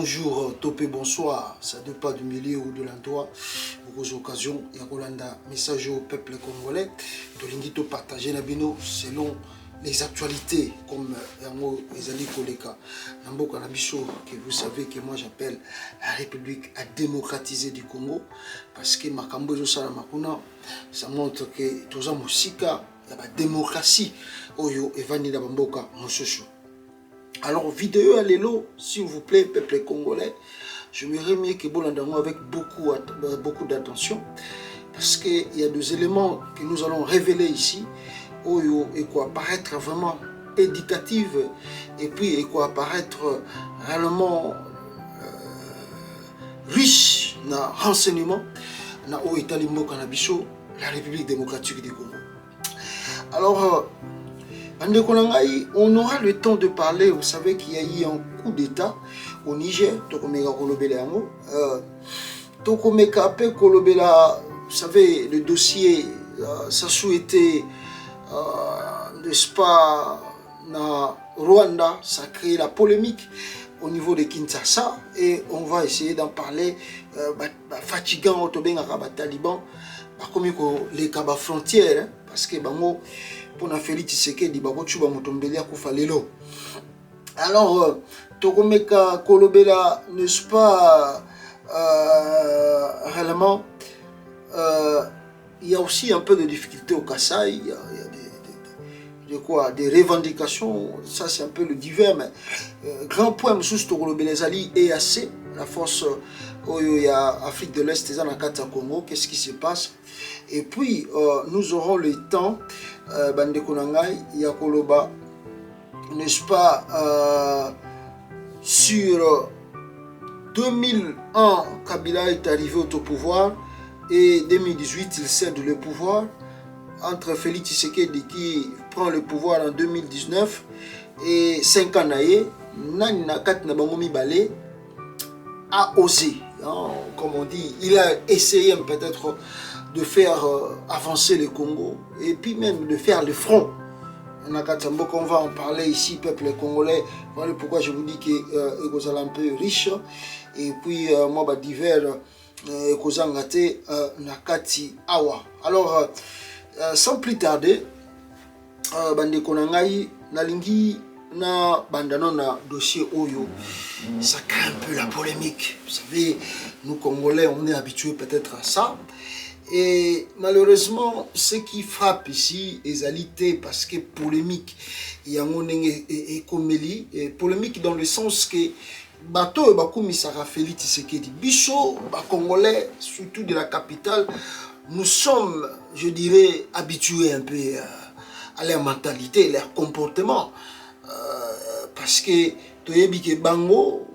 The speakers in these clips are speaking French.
bonjour, topé, bonsoir, ça ne pas du milieu ou de l'endroit. Aux occasions, il y a un message au peuple congolais. De l'inviter à partager Nabino selon les actualités, comme les alliés Koleka. Namboka Nabiso, que vous savez que moi j'appelle la République à démocratiser du Congo. Parce que Makambo Makuna, ça montre que tous les Moussika, il y a la démocratie. Oyo et Vanida Bamboka, Moussouchou. Alors, vidéo à l'élo, s'il vous plaît, peuple congolais, je me remets que Bolandamo avec beaucoup d'attention, parce qu'il y a des éléments que nous allons révéler ici, et quoi paraître vraiment éducatif, et puis et quoi paraître réellement riche dans renseignement, dans la République démocratique du Congo. Alors, on aura le temps de parler. Vous savez qu'il y a eu un coup d'État au Niger. Vous savez, le dossier, ça souhaitait, n'est-ce pas, na Rwanda, ça a créé la polémique au niveau de Kinshasa. Et on va essayer d'en parler. Fatigant, au Taliban, comme les cabas frontières, parce que pour na Félix Tshisekedi bakochuba motombeli akufa lelo. Alors Tokomeka Kolobela, n'est-ce pas, réellement il y a aussi un peu de difficultés au Kasaï, il y a des revendications, ça c'est un peu le divers, mais grand point sous Tokolobela Zali EAC, la force il y a Afrique de l'Est et Zanakata Congo, qu'est-ce qui se passe? Et puis nous aurons le temps Bande Konangai, Yakoloba, n'est-ce pas, sur 2001, Kabila est arrivé au pouvoir et 2018, il cède le pouvoir. Entre Félix Tshisekedi qui prend le pouvoir en 2019 et 5 ans, Nani Nakat Nabangomi Balé a osé, hein, comme on dit, il a essayé peut-être de faire avancer le Congo et puis même de faire le front. On va en parler ici, peuple congolais. Voilà pourquoi je vous dis que est un peu riche. Et puis moi, divers Kozangate Nakati Awa. Alors, sans plus tarder, Bande Konangai, Nalingi, na bandano na dossier Oyo, ça crée un peu la polémique. Vous savez, nous Congolais, on est habitués peut-être à ça. Et malheureusement, ce qui frappe ici est alité parce que polémique, il y a un polémique dans le sens que bateau et bakumi Sara Félix Tshisekedi bicho Congolais, surtout de la capitale, nous sommes, je dirais, habitués un peu à leur mentalité, leur comportement, parce que toyebi ke bango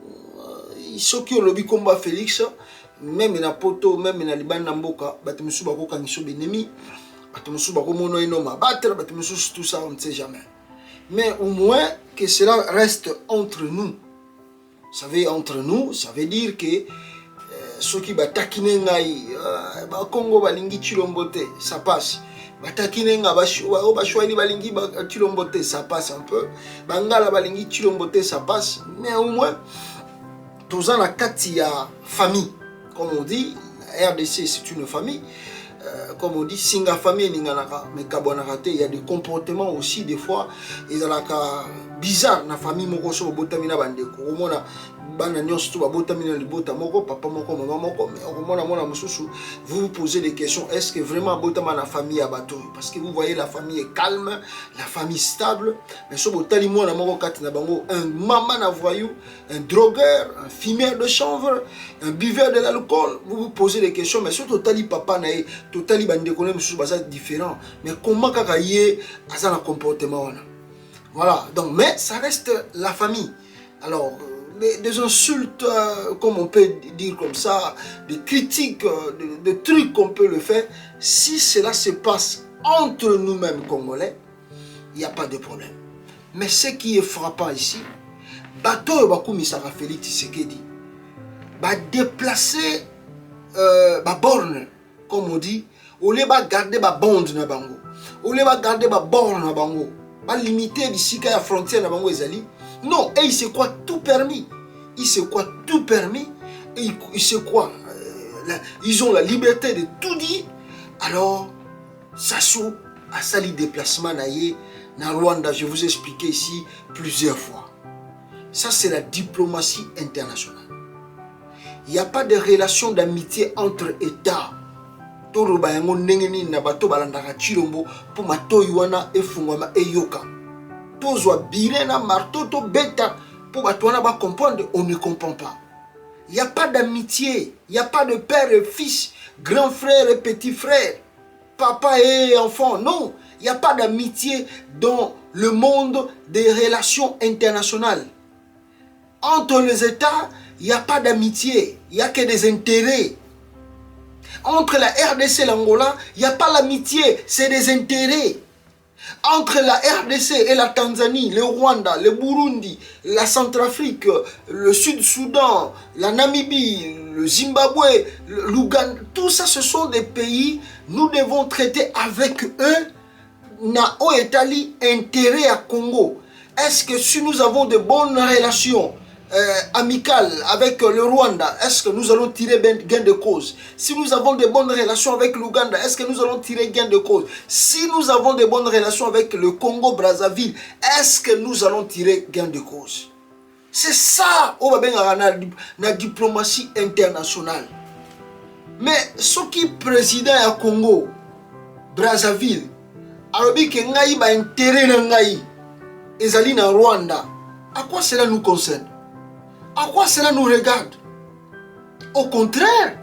soki olobi komba Félix, même na poto, même na libanda mboka, batimusu bako kangiso benemi, batimusu bako mono inoma battre, batimusu tout ça on ne sait jamais. Mais au moins que cela reste entre nous. Vous savez, entre nous, ça veut dire que ceux qui batakine ngai ba Congo balingi chilombote, ça passe. Batakine nga bashwali balingi chilombote, ça passe un peu. Bangala balingi chilombote, ça passe. Mais au moins tous en a katia famille. Comme on dit, RDC c'est une famille. Comme on dit, Singa famille n'inganaka, mais Kabonarate, il y a des comportements aussi des fois, ils ont bizarre na famille moko so botamina bandeko. Omona bana nyonso to botamina libota moko, papa moko, maman moko, mais omona mona mususu, vous vous posez des questions, est-ce que vraiment botama na famille à bateau? Parce que vous voyez la famille est calme, la famille stable, mais so botali mona moko kati na bango, un maman na voyou, un drogueur, un fumeur de chanvre, un buveur de l'alcool, vous vous posez des questions, mais surtout totali papa na totali bandeko na mususu baza différent, mais comment kaka yé asa na comportement wana? Voilà, donc, mais ça reste la famille. Alors, des insultes, comme on peut dire comme ça, des critiques, des trucs qu'on peut le faire, si cela se passe entre nous-mêmes Congolais, il n'y a pas de problème. Mais ce qui est frappant ici, bateau Bakumi Sara Félix Tshisekedi, va déplacer ma borne, comme on dit, au lieu de garder ma bande na bango, au lieu de garder ma borne na bango, pas limité d'ici qu'à la frontière na bango ezali. Non, et il se croit tout permis. il se croit tout permis, et il se croit, ils ont la liberté de tout dire. Alors, Sassou a sali déplacement na Rwanda, je vous ai expliqué ici plusieurs fois. Ça, c'est la diplomatie internationale. Il n'y a pas de relation d'amitié entre États. Toro bayango nengeni na bato balandaka chilombo pour mato yuana e fungwama e yoka. Tozwa bire na marteau to beta pour bato wana ba comprendre, on ne comprend pas. Il n'y a pas d'amitié, il n'y a pas de père et fils, grand frère et petit frère, papa et enfant. Non, il n'y a pas d'amitié dans le monde des relations internationales. Entre les États, il n'y a pas d'amitié, il n'y a que des intérêts. Entre la RDC et l'Angola, il n'y a pas l'amitié, c'est des intérêts. Entre la RDC et la Tanzanie, le Rwanda, le Burundi, la Centrafrique, le Sud-Soudan, la Namibie, le Zimbabwe, l'Ouganda, tout ça, ce sont des pays, nous devons traiter avec eux. Na o Italie, intérêt à Congo. Est-ce que si nous avons de bonnes relations amicales avec le Rwanda, est-ce que nous allons tirer gain de cause? Si nous avons de bonnes relations avec l'Ouganda, est-ce que nous allons tirer gain de cause? Si nous avons de bonnes relations avec le Congo-Brazzaville, est-ce que nous allons tirer gain de cause? C'est ça, la diplomatie internationale. Mais ce qui est président à Congo, Brazzaville, alors que ngai ba intérêt na ngai ezali na Rwanda, à quoi cela nous concerne? À quoi cela nous regarde? Au contraire,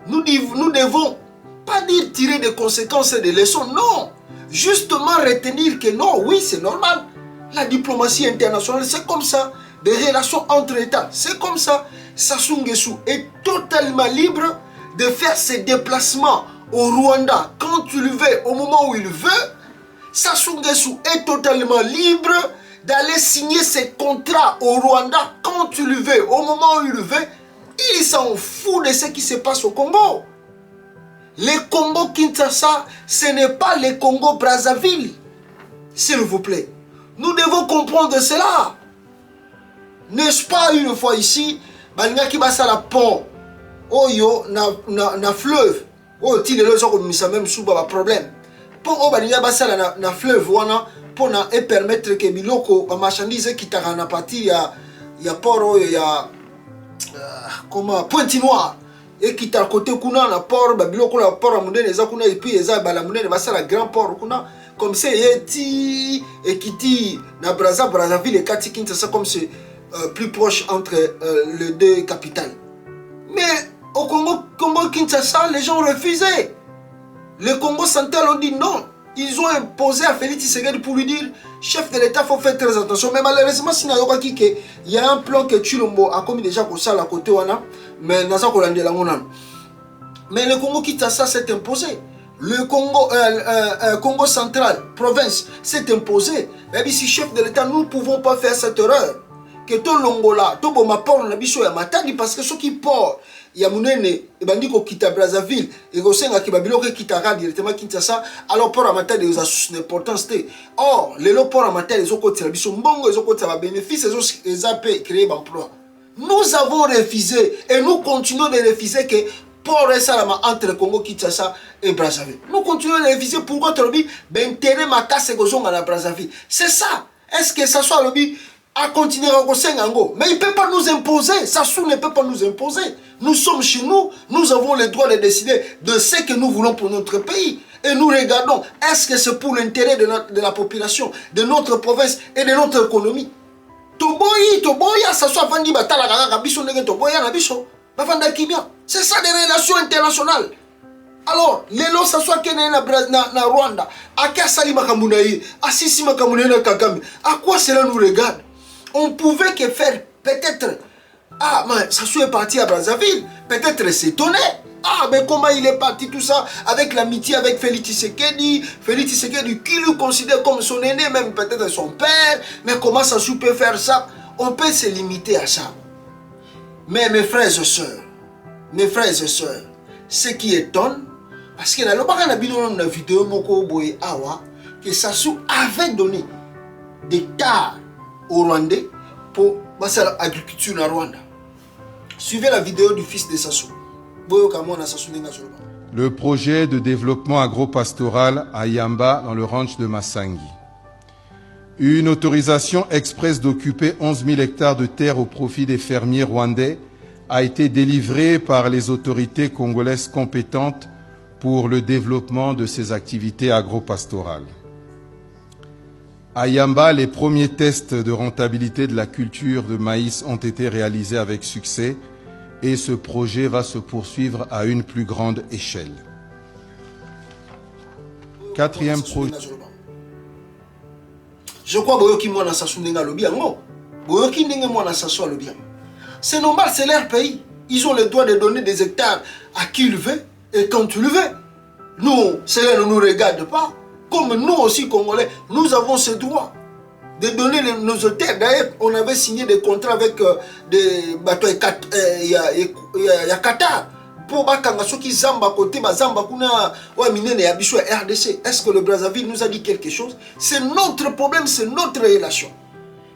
nous devons pas dire tirer des conséquences et des leçons, non. Justement retenir que non, oui, c'est normal. La diplomatie internationale, c'est comme ça. Des relations entre États, c'est comme ça. Sassou Nguesso est totalement libre de faire ses déplacements au Rwanda quand il veut, au moment où il veut. Sassou Nguesso est totalement libre d'aller signer ses contrats au Rwanda quand il veut, au moment où il veut. Il s'en fout de ce qui se passe au Congo. Le Congo-Kinshasa, ce n'est pas le Congo-Brazzaville. S'il vous plaît. Nous devons comprendre cela. N'est-ce pas une fois ici, Balingaki basa la pont, Oyo, na fleuve, oh, ti de l'eau, comme ça même sous un problème. Pour Obalinga basa na fleuve, wana, pour na et permettre que biloko, ma marchandise qui t'a na partie, ya port, ya, comment, Pointe-Noire, et qui t'a côté kuna na port, biloko la port à Moundé, les akuna, et puis les Balamouné, basa la grand port, kuna, comme c'est, et qui na Brazzaville, et Kati Kinshasa, comme c'est plus proche entre les deux capitales. Mais au Congo-Kinshasa, les gens refusaient. Le Congo central ont dit non. Ils ont imposé à Félix Tshisekedi pour lui dire, chef de l'État, il faut faire très attention. Mais malheureusement, il y a un plan que Chilombo a commis déjà pour ça à côté. Mais le Congo-Kinshasa s'est imposé. Le Congo central, province, s'est imposé. Mais si chef de l'État, nous ne pouvons pas faire cette erreur. Que tout l'Angola, tout le port na biso ya matadi parce que ceux qui port ya munene et bandiko kita Brazzaville et gosenga ki babilo ke kitara directement Kinshasa alors port à matadi aux assus d'importance té. Or les port à matadi les okoti la biso mbongo les okoti ba bénéfice les AP créer d'emploi. Nous avons refusé et nous continuons de refuser que port est salama entre Congo Kinshasa et Brazzaville. Nous continuons de refuser pourquoi Tolobi ben terre ma casse gozonga na Brazzaville. C'est ça. Est-ce que ça soit Lobi à continuer à Gosengango. Mais il ne peut pas nous imposer. Sassou ne peut pas nous imposer. Nous sommes chez nous. Nous avons le droit de décider de ce que nous voulons pour notre pays. Et nous regardons, est-ce que c'est pour l'intérêt de la population, de notre province et de notre économie? Toboya, ça soit Vandi Batala, Rabiso, Toboya, Rabiso, Bavanda Kimia. C'est ça des relations internationales. Alors, lelo ça soit Kenya na Rwanda, à Kassali Makamunaï, à Sissi Makamunaï na Kagame. À quoi cela nous regarde? On pouvait que faire peut-être, ah, mais ça soit parti à Brazzaville, peut-être s'étonner. Ah, mais comment il est parti tout ça avec l'amitié avec Félix Tshisekedi qui le considère comme son aîné, même peut-être son père. Mais comment ça peut faire ça? On peut se limiter à ça. Mais mes frères et sœurs, ce qui étonne, parce que dans la vidéo que Sassou avait donné des terres aux Rwandais pour l'agriculture en Rwanda. Suivez la vidéo du fils de Sassou. Le projet de développement agro-pastoral à Yamba dans le ranch de Massangi. Une autorisation express d'occuper 11 000 hectares de terre au profit des fermiers rwandais a été délivrée par les autorités congolaises compétentes pour le développement de ces activités agro-pastorales. À Yamba, les premiers tests de rentabilité de la culture de maïs ont été réalisés avec succès et ce projet va se poursuivre à une plus grande échelle. Quatrième projet. Je crois que c'est normal, c'est leur pays. Ils ont le droit de donner des hectares à qui ils veulent et quand ils veulent. Nous, cela ne nous regarde pas. Comme nous aussi, Congolais, nous avons ce droit de donner nos terres. D'ailleurs, on avait signé des contrats avec des bateaux Qatar. Pour bakanga soki zamba côté bazamba kuna wa minene ya biso RDC. Est-ce que le Brazzaville nous a dit quelque chose? C'est notre problème, c'est notre relation.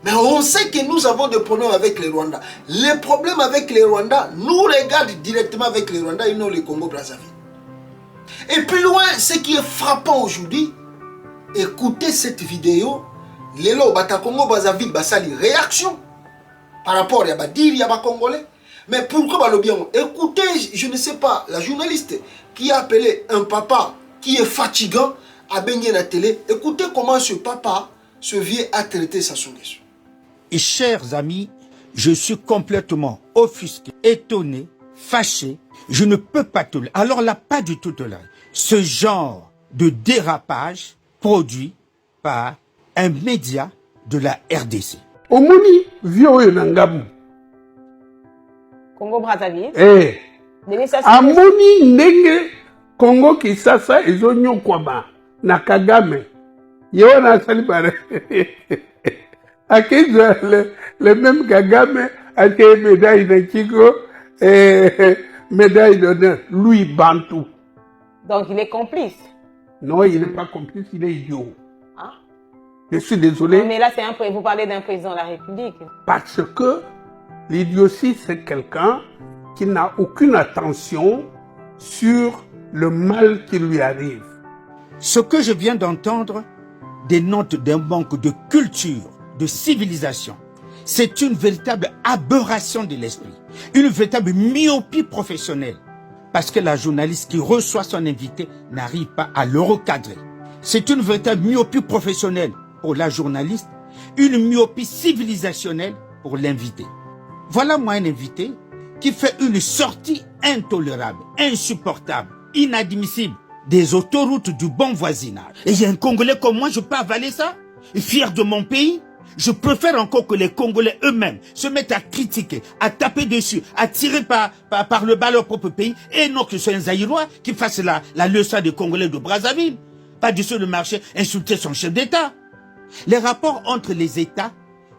Mais on sait que nous avons des problèmes avec les Rwandais. Les problèmes avec les Rwandais nous regardent directement avec les Rwandais et non les Congo-Brazzaville. Et plus loin, ce qui est frappant aujourd'hui, écoutez cette vidéo. Lelo bata Congo-Brazzaville basali réaction par rapport à Badir, Yaba Congolais. Mais pourquoi le bien? Écoutez, je ne sais pas, la journaliste qui a appelé un papa qui est fatigant à baigner la télé. Écoutez comment ce papa, ce vieux, a traité sa soumission. Et chers amis, je suis complètement offusqué, étonné, fâché. Je ne peux pas tolérer. Alors là, pas du tout tolérer. Ce genre de dérapage produit par un média de la RDC. Omoni, vieux Nangamu. Congo Brazzaville. Eh. Amoni ndenge Congo Kinshasa ezonyo kwaba na Kagame. Yo na salibare. Akiza le même Kagame a été médaille de Chico et médaille d'honneur. Louis Bantou. Donc il est complice. Non, il n'est pas complice, il est idiot. Hein? Je suis désolé. Non, mais là, vous parlez d'un président de la République. Parce que l'idiotie, c'est quelqu'un qui n'a aucune attention sur le mal qui lui arrive. Ce que je viens d'entendre dénote d'un manque de culture, de civilisation. C'est une véritable aberration de l'esprit, une véritable myopie professionnelle, parce que la journaliste qui reçoit son invité n'arrive pas à le recadrer. C'est une véritable myopie professionnelle pour la journaliste, une myopie civilisationnelle pour l'invité. Voilà moi un invité qui fait une sortie intolérable, insupportable, inadmissible des autoroutes du bon voisinage. Et il y a un Congolais comme moi, je peux avaler ça? Fier de mon pays? Je préfère encore que les Congolais eux-mêmes se mettent à critiquer, à taper dessus, à tirer par le bas leur propre pays, et non que ce soit un Zaïrois qui fasse la leçon des Congolais de Brazzaville. Pas du sur le marché, insulter son chef d'État. Les rapports entre les États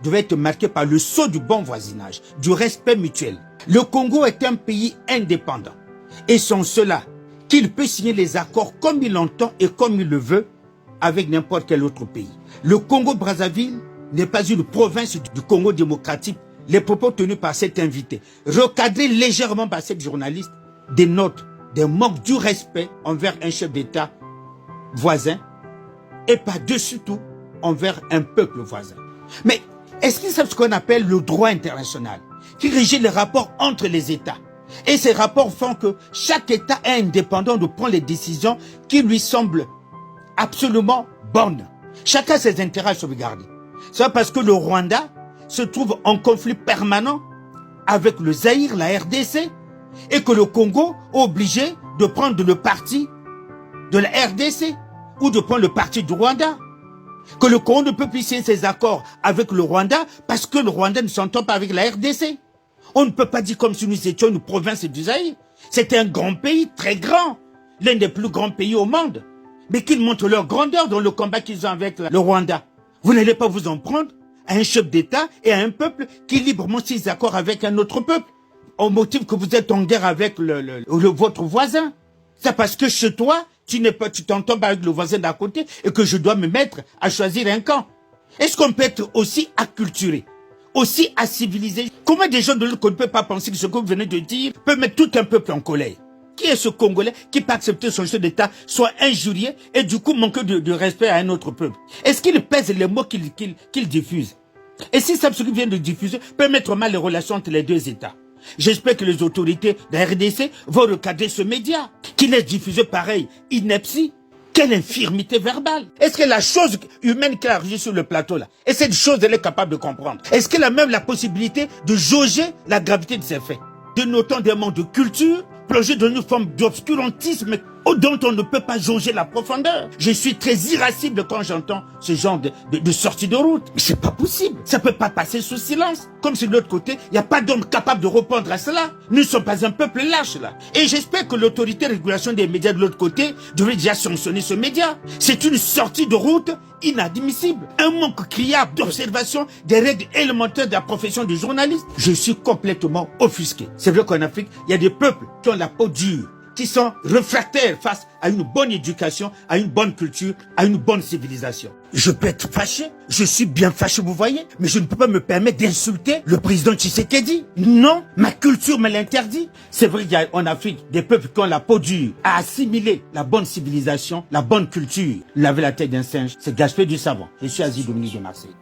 devaient être marqués par le sceau du bon voisinage, du respect mutuel. Le Congo est un pays indépendant. Et sans cela, qu'il peut signer les accords comme il l'entend et comme il le veut avec n'importe quel autre pays. Le Congo-Brazzaville n'est pas une province du Congo démocratique. Les propos tenus par cet invité, recadrés légèrement par cette journaliste, dénotent des manques du respect envers un chef d'État voisin et par-dessus tout envers un peuple voisin. Mais est-ce qu'ils savent ce qu'on appelle le droit international qui régit les rapports entre les États? Et ces rapports font que chaque État est indépendant de prendre les décisions qui lui semblent absolument bonnes. Chacun a ses intérêts à sauvegarder. C'est parce que le Rwanda se trouve en conflit permanent avec le Zaïre, la RDC, et que le Congo est obligé de prendre le parti de la RDC ou de prendre le parti du Rwanda. Que le Congo ne peut plus signer ses accords avec le Rwanda parce que le Rwanda ne s'entend pas avec la RDC. On ne peut pas dire comme si nous étions une province du Zaïre. C'est un grand pays, très grand, l'un des plus grands pays au monde. Mais qu'ils montrent leur grandeur dans le combat qu'ils ont avec le Rwanda. Vous n'allez pas vous en prendre à un chef d'État et à un peuple qui librement signe des accords avec un autre peuple, au motif que vous êtes en guerre avec votre voisin. C'est parce que chez toi, tu t'entends pas avec le voisin d'à côté et que je dois me mettre à choisir un camp. Est-ce qu'on peut être aussi acculturé aussi à civiliser. Comment des gens de l'autre côté ne peuvent pas penser que ce que vous venez de dire peut mettre tout un peuple en colère? Qui est ce Congolais qui peut accepter son chef d'État soit injurié et du coup manquer de respect à un autre peuple? Est-ce qu'il pèse les mots qu'il diffuse? Et si ça, ce qu'il vient de diffuser peut mettre mal les relations entre les deux États? J'espère que les autorités de la RDC vont recadrer ce média, qui laisse diffuser pareil, ineptie. Quelle infirmité verbale! Est-ce que la chose humaine qui a réagi sur le plateau là, est cette chose elle est capable de comprendre? Est-ce qu'elle a même la possibilité de jauger la gravité de ces faits? Dénotant des manques de culture, plongé dans une forme d'obscurantisme dont on ne peut pas jauger la profondeur. Je suis très irascible quand j'entends ce genre de sortie de route. Mais c'est pas possible. Ça peut pas passer sous silence. Comme si de l'autre côté, il n'y a pas d'homme capable de répondre à cela. Nous ne sommes pas un peuple lâche là. Et j'espère que l'autorité de régulation des médias de l'autre côté devrait déjà sanctionner ce média. C'est une sortie de route inadmissible. Un manque criable d'observation des règles élémentaires de la profession de journaliste. Je suis complètement offusqué. C'est vrai qu'en Afrique, il y a des peuples qui ont la peau dure, qui sont réfractaires face à une bonne éducation, à une bonne culture, à une bonne civilisation. Je peux être fâché, je suis bien fâché, vous voyez, mais je ne peux pas me permettre d'insulter le président Tshisekedi. Non, ma culture me l'interdit. C'est vrai qu'il y a en Afrique des peuples qui ont la peau dure à assimiler la bonne civilisation, la bonne culture. Laver la tête d'un singe, c'est gaspiller du savon. Je suis Aziz Dominique de Marseille.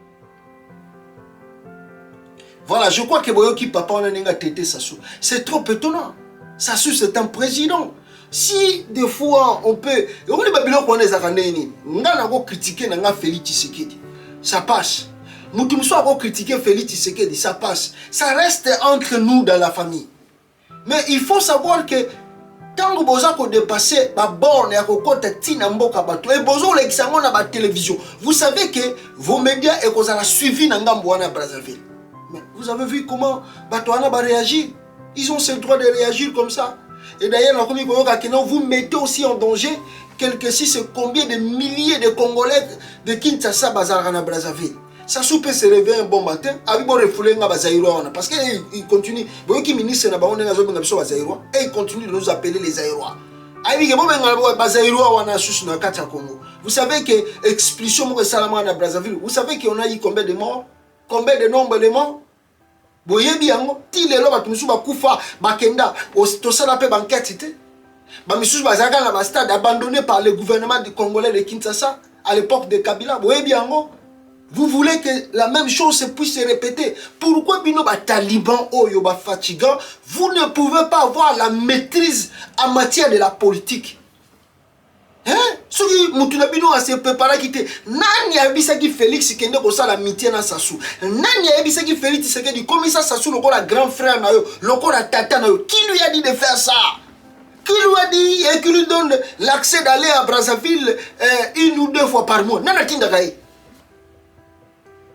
Voilà, je crois que Boyoki Papa on a traité Sassou. C'est trop étonnant. Sassou, c'est un président. Si des fois on peut, on a critiqué Félix Tshisekedi, ça passe. Nous avons critiqué Félix Tshisekedi, ça passe. Ça reste entre nous dans la famille. Mais il faut savoir que tant que vous avez dépassé la borne et la télévision, vous savez que vos médias et vous avez suivi Nangambouana Brazzaville. Mais vous avez vu comment Batouana va réagir? Ils ont ce droit de réagir comme ça. Et d'ailleurs, vous mettez aussi en danger combien de milliers de Congolais de Kinshasa Bazarana Brazzaville. Ça peut se réveiller un bon matin, parce qu'il continue. Et il continue de nous appeler les Aïrois. Vous savez que l'expulsion de Brazzaville, vous savez qu'on a eu combien de morts? Combien de nombre de morts? Boyebi yango ti lelo batu musu bakufa bakenda tosala pe bankatite ba misusu bazaka na ba stade abandonné par le gouvernement du Congolais de Kinshasa à l'époque de Kabila. Boyebi yango, vous voulez que la même chose puisse se répéter? Pourquoi bino ba taliban oyo ba fatigant, vous ne pouvez pas avoir la maîtrise en matière de la politique? Hein? Ce qui Moutounabino a se préparé à quitter. Nani a dit que Félix Kende ko sala amitié na Sassou. Nani a dit que Félix Tshisekedi comme ça Sassou le grand frère na yo, le tata na yo. Qui lui a dit de faire ça? Qui lui a dit et qui lui donne l'accès d'aller à Brazzaville une ou deux fois par mois? Nana Tindagaï.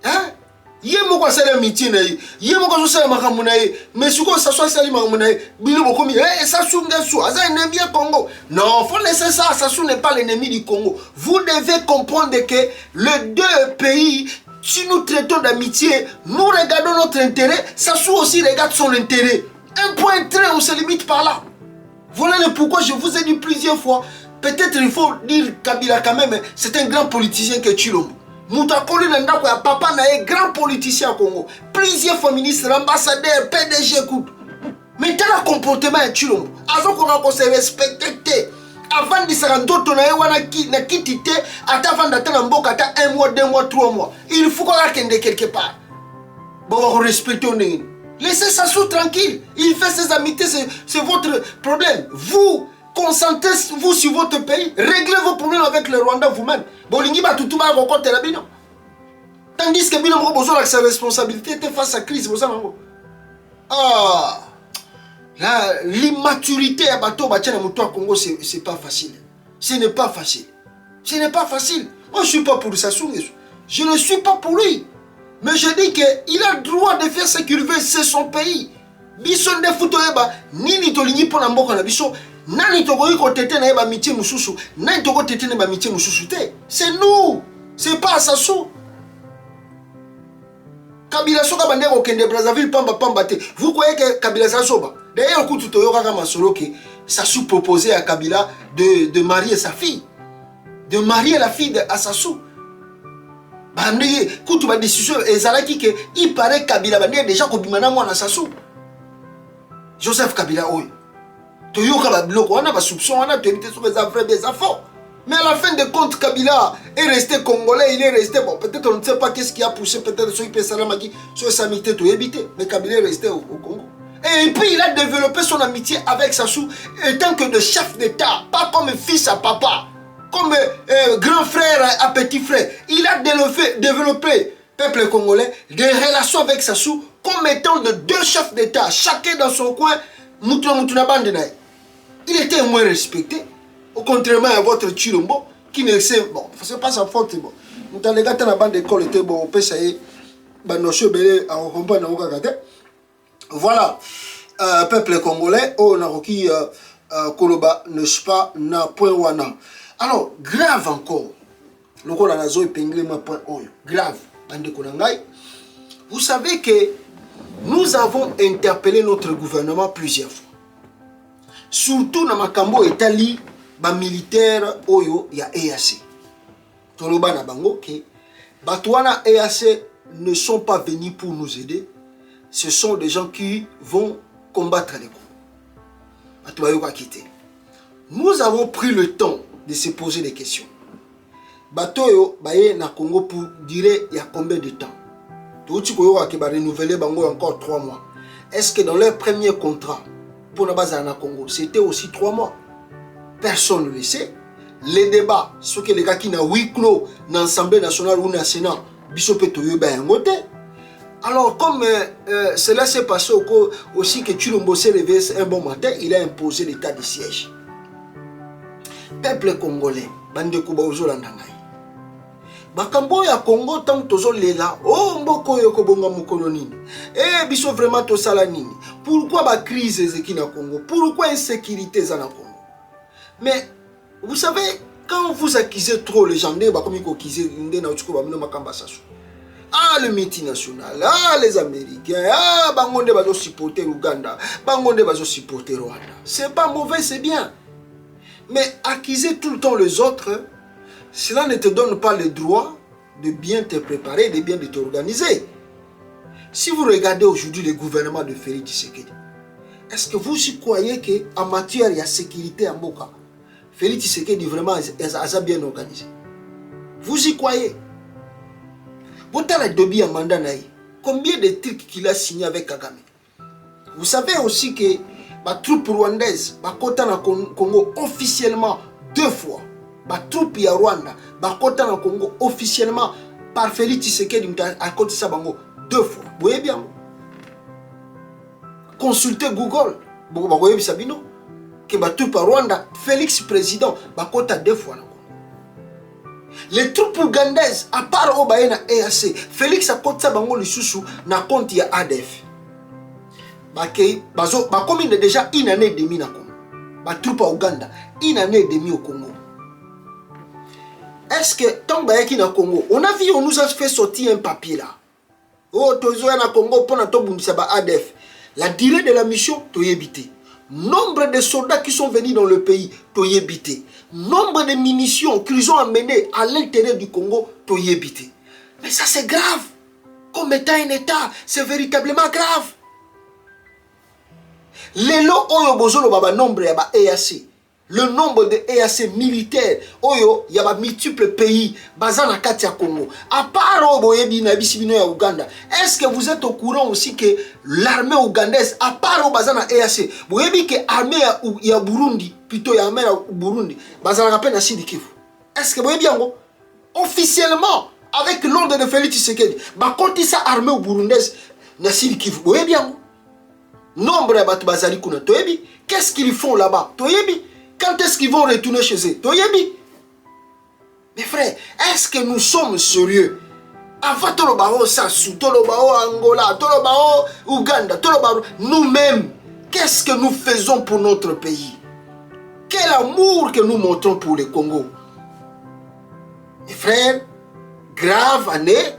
Hein? Yemo ko sala amitié na yo. Yemo ko sala makamu na yo. Mais si ko Sassou sala makamu na yo, bilo bokomi Sassou ngassou aza ennemi du Congo. Non, faut laisser ça. Sassou n'est pas l'ennemi du Congo. Vous devez comprendre que les deux pays, si nous traitons d'amitié, nous regardons notre intérêt, Sassou aussi regarde son intérêt. Un point très, on se limite par là. Voilà le pourquoi je vous ai dit plusieurs fois. Peut-être il faut dire Kabila quand même, c'est un grand politicien que Tshilombo. Moutakoli Nandako, papa n'a grand politicien au Congo. Plusieurs fois ministres, ambassadeurs, PDG, écoute. Mais tel comportement est Tshilombo. Avant qu'on se respecte, avant de se rendre on a quitté, avant d'attendre un boc, un mois, 2 mois, 3 mois. Il faut qu'on attende quelque part. Bon, on respecte. Laissez Sassou tranquille. Il fait ses amitiés, c'est votre problème. Vous, concentrez-vous sur votre pays. Réglez vos problèmes avec le Rwanda vous-même. Tandis que Bino a besoin de sa responsabilité face à la crise. Ah, l'immaturité à bateau Congo, c'est pas facile. Ce n'est pas facile. Ce n'est pas facile. Moi, je ne suis pas pour Sassou. Je ne suis pas pour lui. Mais je dis qu'il a le droit de faire ce qu'il veut. C'est son pays. Bison de Foutoyeba, Nini Tolini pour la Mboka na Biso. Nani togoyi ko tete na yeba mitié mususu, nani togo tete na ba mitié mususu te. C'est nous, c'est pas Sassou. Kabila soka bande ko kende Brazzaville pamba te. Vous croyez que Kabila Sassou? D'ailleurs kutu toyoka kama solo que Sassou proposait à Kabila de marier sa fille, de marier la fille à Sassou. Bandi kutu ba décision ezalaki que il paraît Kabila bandi déjà ko bimana mwana Sassou. Joseph Kabila oyo. Toyoka ba biloko wana ba soupçon wana to éviter sur les affaires des affaires. Mais à la fin de compte, Kabila est resté congolais, il est resté, bon, peut-être on ne sait pas qu'est-ce qui a poussé, peut-être ceux qui pensent à la magie, sur sa amitié, tout éviter, mais Kabila est resté au Congo. Et puis il a développé son amitié avec Sassou, étant que de chef d'État, pas comme fils à papa, comme grand frère à petit frère. Il a développé, peuple congolais, des relations avec Sassou, comme étant de deux chefs d'État, chacun dans son coin, Moutuna Bandenaï. Il était moins respecté. Contrairement à votre Chilombo, qui ne sait, bon, c'est pas sa faute, bon. Nous avons les gars dans la bande d'école, était bon, on peut essayer, ben, nos cheveux belés, à comprendre, voilà, peuple congolais, on a qui, Koloba, n'est-ce pas, n'a point wana. Alors, grave encore, le rôle à la zone épinglé, ma point oyo, grave, bande konangai. Vous savez que nous avons interpellé notre gouvernement plusieurs fois. Surtout dans Makambo Italie, ba militaire oyo ya EAC. Toloba na bango ke batwana EAC ne sont pas venus pour nous aider. Ce sont des gens qui vont combattre les Congo. Nous avons pris le temps de se poser des questions. Batoyo baye na Congo pour dire il y a combien de temps. Touti koyo ke ba renouveler bango encore 3 mois. Est-ce que dans leur premier contrat pour la base na Congo, c'était aussi 3 mois? Personne ne le sait. Les débats, ce que les gars qui n'ont huis clos dans l'Assemblée nationale ou dans le Sénat, alors, comme cela s'est passé aussi que Chilombo s'est levé un bon matin, il a imposé l'état de siège. Peuple congolais, bande kuba ozolandanga. Bakambo ya Congo tant tozo lela, oh mboko yoko bonga mokolo nini. Eh biso vraiment to sala nini. Pourquoi ba crise ezeki na Congo? Pourquoi insécurité za na Congo? Mais vous savez, quand vous accusez trop les gens, ah, le multinational, ah, les Américains, ah, bangonde bazo supporter Ouganda, bangonde bazo supporter Rwanda. C'est pas mauvais, c'est bien. Mais accuser tout le temps les autres, cela ne te donne pas le droit de bien te préparer, de bien te organiser. Si vous regardez aujourd'hui le gouvernement de Félix Tshisekedi, est-ce que vous y croyez qu'en matière de sécurité en Boka, Félix Tshisekedi vraiment a bien organisé? Vous y croyez? Vous avez Dobi en mandat naï. Combien de trucs qu'il a signé avec Kagame? Vous savez aussi que la troupe rwandaise va côté dans Congo officiellement 2 fois. La troupe ya Rwanda va côté dans Congo officiellement par Félix Tshisekedi à côté de Sabango 2 fois. Vous voyez bien? Consultez Google. Vous voyez Sabino? Que la troupe à Rwanda, Félix président, va côté 2 fois. Les troupes ougandaises, à part Obaye na EAC, Félix a côté Sabango Lissousou na compte ya ADF. Comme il est déjà 1 année et demie na Congo. La troupe à Ouganda, 1 année et demie au Congo. Est-ce que tant que na Congo, on a vu, on nous a fait sortir un papier là. Oh, tozo na Congo pour na tobundisa ba ADF. La durée de la mission, toyebité. Nombre de soldats qui sont venus dans le pays, toyebité. Nombre de munitions qu'ils ont amenées à l'intérieur du Congo, toyebité. Mais ça c'est grave. Comme état un état, c'est véritablement grave. Les lots oyo bozolo baba nombre ya ba EAC. Le nombre de EAC militaires, oyo, il y a multiples pays, basant à Katia Congo. À part Oboyebi na Bisibino ya Ouganda, est-ce que vous êtes au courant aussi que l'armée ougandaise, à part basant à EAC, vous voyez que l'armée ya Burundi, plutôt l'armée ya Burundi, basant à peine à Sidi Kivu. Est-ce que vous voyez bien, officiellement, avec l'ordre de Félix Tshisekedi, bah quand ça armée burundaise, na Sidi Kivu, vous voyez bien, nombre de batu bazali kuna, toyebi, qu'est-ce qu'ils font là-bas, toyebi? Quand est-ce qu'ils vont retourner chez eux? Toyebi. Mes frères, est-ce que nous sommes sérieux? Avant Tolobao Sassou, Tolobao Angola, Tolobao Ouganda, Tolobao, nous-mêmes, qu'est-ce que nous faisons pour notre pays? Quel amour que nous montrons pour le Congo? Mes frères, grave année,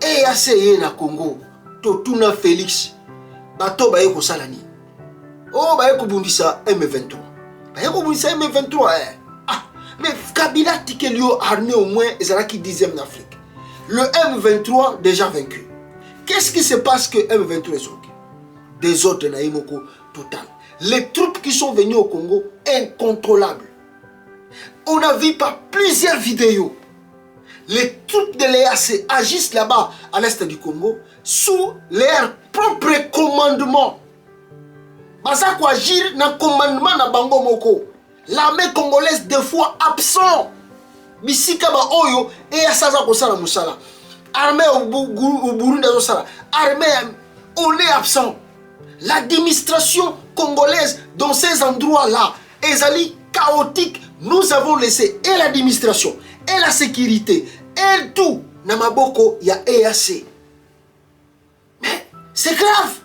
et assez na Congo, Totuna Félix, Bato Baye Kosalani, oh Baye Kobundisa M23. M23, ah, mais Kabila Tikelio armé au moins, ils ont qui 10e en Afrique. le M23 déjà vaincu. Qu'est-ce qui se passe que M23 est sorti? Désordre naïmoko total. Les troupes qui sont venues au Congo, incontrôlables. On a vu par plusieurs vidéos. Les troupes de l'EAC agissent là-bas, à l'est du Congo, sous leur propre commandement. Bazako agir dans le commandement de Bango Moko. L'armée congolaise, des fois, absent. Bisika ba oyo, et à ça, ça, Moussala. Armée au Burundi, armée, on est absent. L'administration congolaise, dans ces endroits-là, est chaotique. Nous avons laissé et l'administration, et la sécurité, et tout. Namaboko, il y a EAC. Mais c'est grave.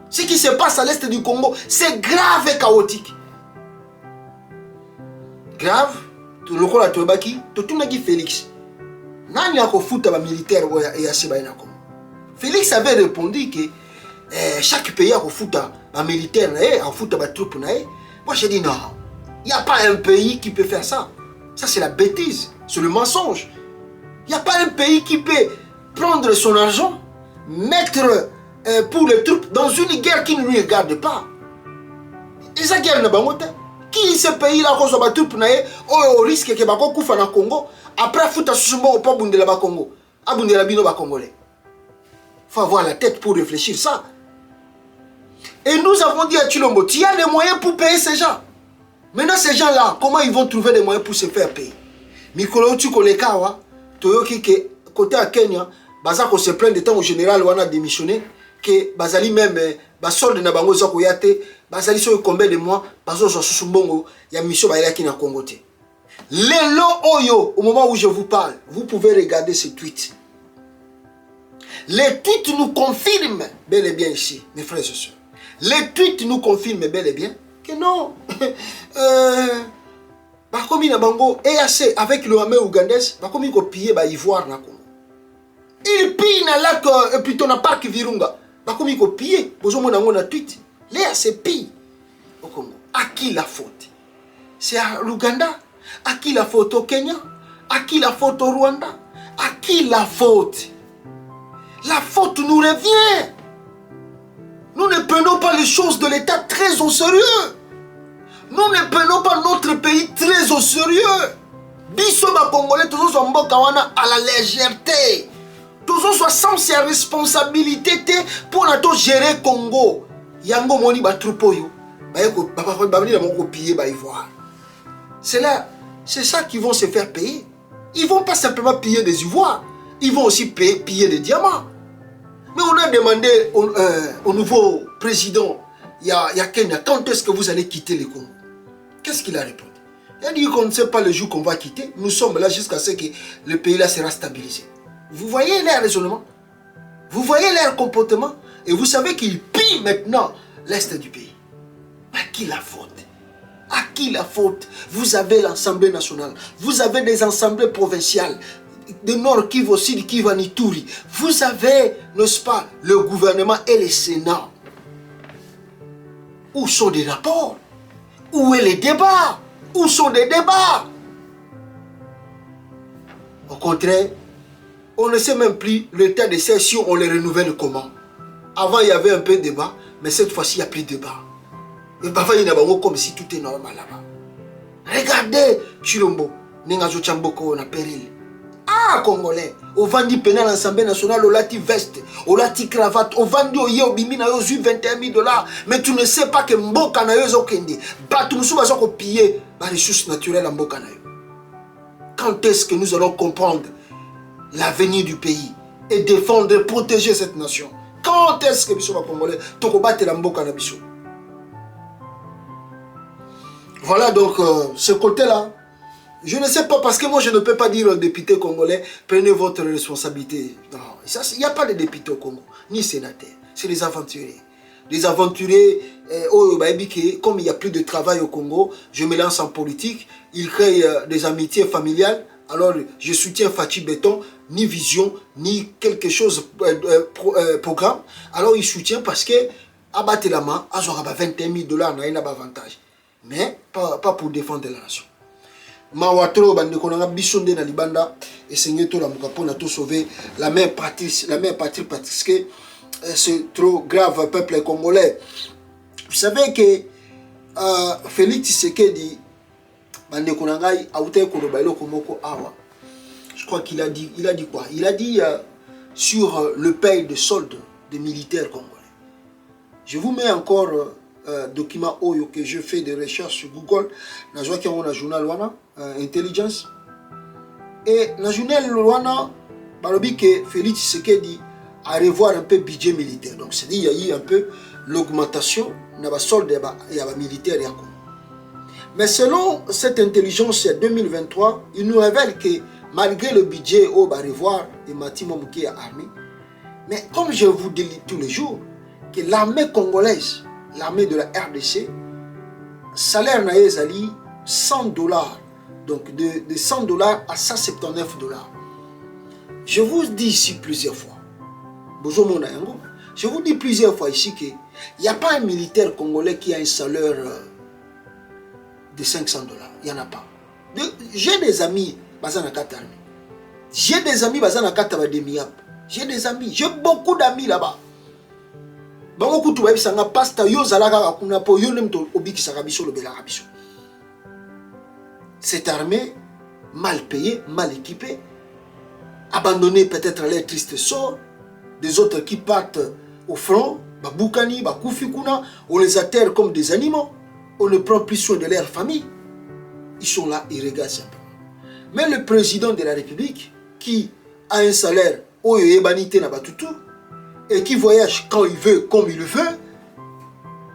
Ce qui se passe à l'est du Congo, c'est grave et chaotique. Grave, tu le crois à Tobaki, tu as Félix. Nani a foutu ba militaire et EAC ba Congo. Félix avait répondu que chaque pays a foutu ba militaire et a foutu ba troupe na. Moi j'ai dit non. Il n'y a pas un pays qui peut faire ça. Ça c'est la bêtise, c'est le mensonge. Il n'y a pas un pays qui peut prendre son argent, mettre pour les troupes dans une guerre qui ne lui regarde pas. Et cette guerre n'a pas monté. Qui ce pays-là cause de troupes au risque que bako kufa na Congo après fouta susumbo au pas bundela ba Congo, abundela bino ba congolais. Faut avoir la tête pour réfléchir ça. Et nous avons dit à Chilombo, tu as les moyens pour payer ces gens. Maintenant ces gens-là, comment ils vont trouver des moyens pour se faire payer? Mikolo Tukolekawa, Toyoki ke côté à Kenya, Bazako se plaint de temps au général on a démissionné que Bazali même solde na bango zako yate, Bazali so combien de mois, Bazo so susumbongo, ya mission ba yaki na Congo te. Lelo oyo, au moment où je vous parle, vous pouvez regarder ce tweet. Les tweets nous confirment bel et bien ici, mes frères et sœurs. Les tweets nous confirment bel et bien que non. Bakomi na bango EAC avec le armée ougandaise, bakomi ko piller ba Ivoire na Congo. Il pille na lac plutôt na parc Virunga. Bakomi ko piller, bozo mona ngona tweet. L'EAC pille au Congo. À qui la faute? C'est à l'Ouganda? À qui la faute au Kenya? À qui la faute au Rwanda? À qui la faute? La faute nous revient. Nous ne prenons pas les choses de l'État très au sérieux. Nous ne prenons pas notre pays très au sérieux. Biso ba Congolais, tous sont mbokawana à la légèreté. Tous sont sans ses responsabilités pour nous gérer Congo. Yango moni ba troupeau yo. C'est ça qu'ils vont se faire payer. Ils ne vont pas simplement piller des ivoires. Ils vont aussi piller des diamants. Mais on a demandé au nouveau président, il y a Kenya, quand est-ce que vous allez quitter le Congo? Qu'est-ce qu'il a répondu? Il a dit qu'on ne sait pas le jour qu'on va quitter. Nous sommes là jusqu'à ce que le pays là sera stabilisé. Vous voyez leur raisonnement? Vous voyez leur comportement? Et vous savez qu'ils pillent maintenant l'est du pays. À qui la faute? À qui la faute? Vous avez l'Assemblée nationale. Vous avez des assemblées provinciales. De Nord Kivu, Sud Kivu, Ituri. Vous avez, n'est-ce pas, le gouvernement et le Sénat. Où sont les rapports? Où est les débats? Où sont les débats? Au contraire, on ne sait même plus le temps de session, on les renouvelle comment. Avant, il y avait un peu de débat, mais cette fois-ci, il n'y a plus de débat. Et parfois, il y a comme si tout est normal là-bas. Regardez, Chilombo, Nengazo Chamboko, on a péril. Ah, Congolais, on vend du pénal à l'Assemblée nationale, on lati veste, on lati cravate, on vend du oye, au bimi, na yo 21 000 $. Mais tu ne sais pas que Mboka na yo zokende. Batumsu va zoko piller les ressources naturelles à Mboka na yo. Quand est-ce que nous allons comprendre l'avenir du pays et défendre et protéger cette nation? Quand est-ce que Bissot va Congolais, toko bate la Mboka na Bissot? Voilà donc ce côté-là. Je ne sais pas, parce que moi je ne peux pas dire aux députés congolais, prenez votre responsabilité. Non, il n'y a pas de députés au Congo, ni sénateurs. C'est les aventuriers. Les aventuriers, comme il n'y a plus de travail au Congo, je me lance en politique, ils créent des amitiés familiales. Alors je soutiens Fachi Béton, ni vision, ni quelque chose, programme. Alors ils soutiennent parce que, abattre la main, ils auront 21 000 $, n'a pas d'avantage. Mais pas pour défendre la nation. Mawatro bandeko na bisonde na libanda et seigneur to la mukapona to sauver la mère patrie parce que c'est trop grave peuple congolais. Vous savez que Félix Tshisekedi bandeko na ngai auté ko lobailo komoko awa. Je crois qu'il a dit quoi? Il a dit sur le paye de solde des militaires congolais. Je vous mets encore document Oyo que je fais des recherches sur Google. Dans le journal Wana, Intelligence. Et dans le journal Wana, il que Félix Tshisekedi a revoir un peu le budget militaire. Donc c'est-à-dire qu'il y a eu un peu l'augmentation dans le solde et le militaire. Mais selon cette intelligence 2023, il nous révèle que malgré le budget au revoir et Matimo Mouké a armé, mais comme je vous dis tous les jours, que l'armée congolaise, l'armée de la RDC, salaire na ezali $100, donc de $100 à $179. Je vous dis ici plusieurs fois, je vous dis plusieurs fois ici qu'il n'y a pas un militaire congolais qui a un salaire de $500. Il n'y en a pas. J'ai des amis bazana katarmi. J'ai des amis bazana katabademiap. J'ai des amis, j'ai beaucoup d'amis là-bas. Bango kutu ba bisanga pasta yo zalaka kuna po yo nem to obiki sakabiso lo bela kabiso. Cette armée mal payée, mal équipée, abandonnée peut-être à leur triste sort, des autres qui partent au front, ba boukani, ba kufikuna, on les atterre comme des animaux, on ne prend plus soin de leur famille. Ils sont là, ils regardent simplement. Mais le président de la République qui a un salaire oyo ebanité na batutu et qui voyage quand il veut, comme il le veut,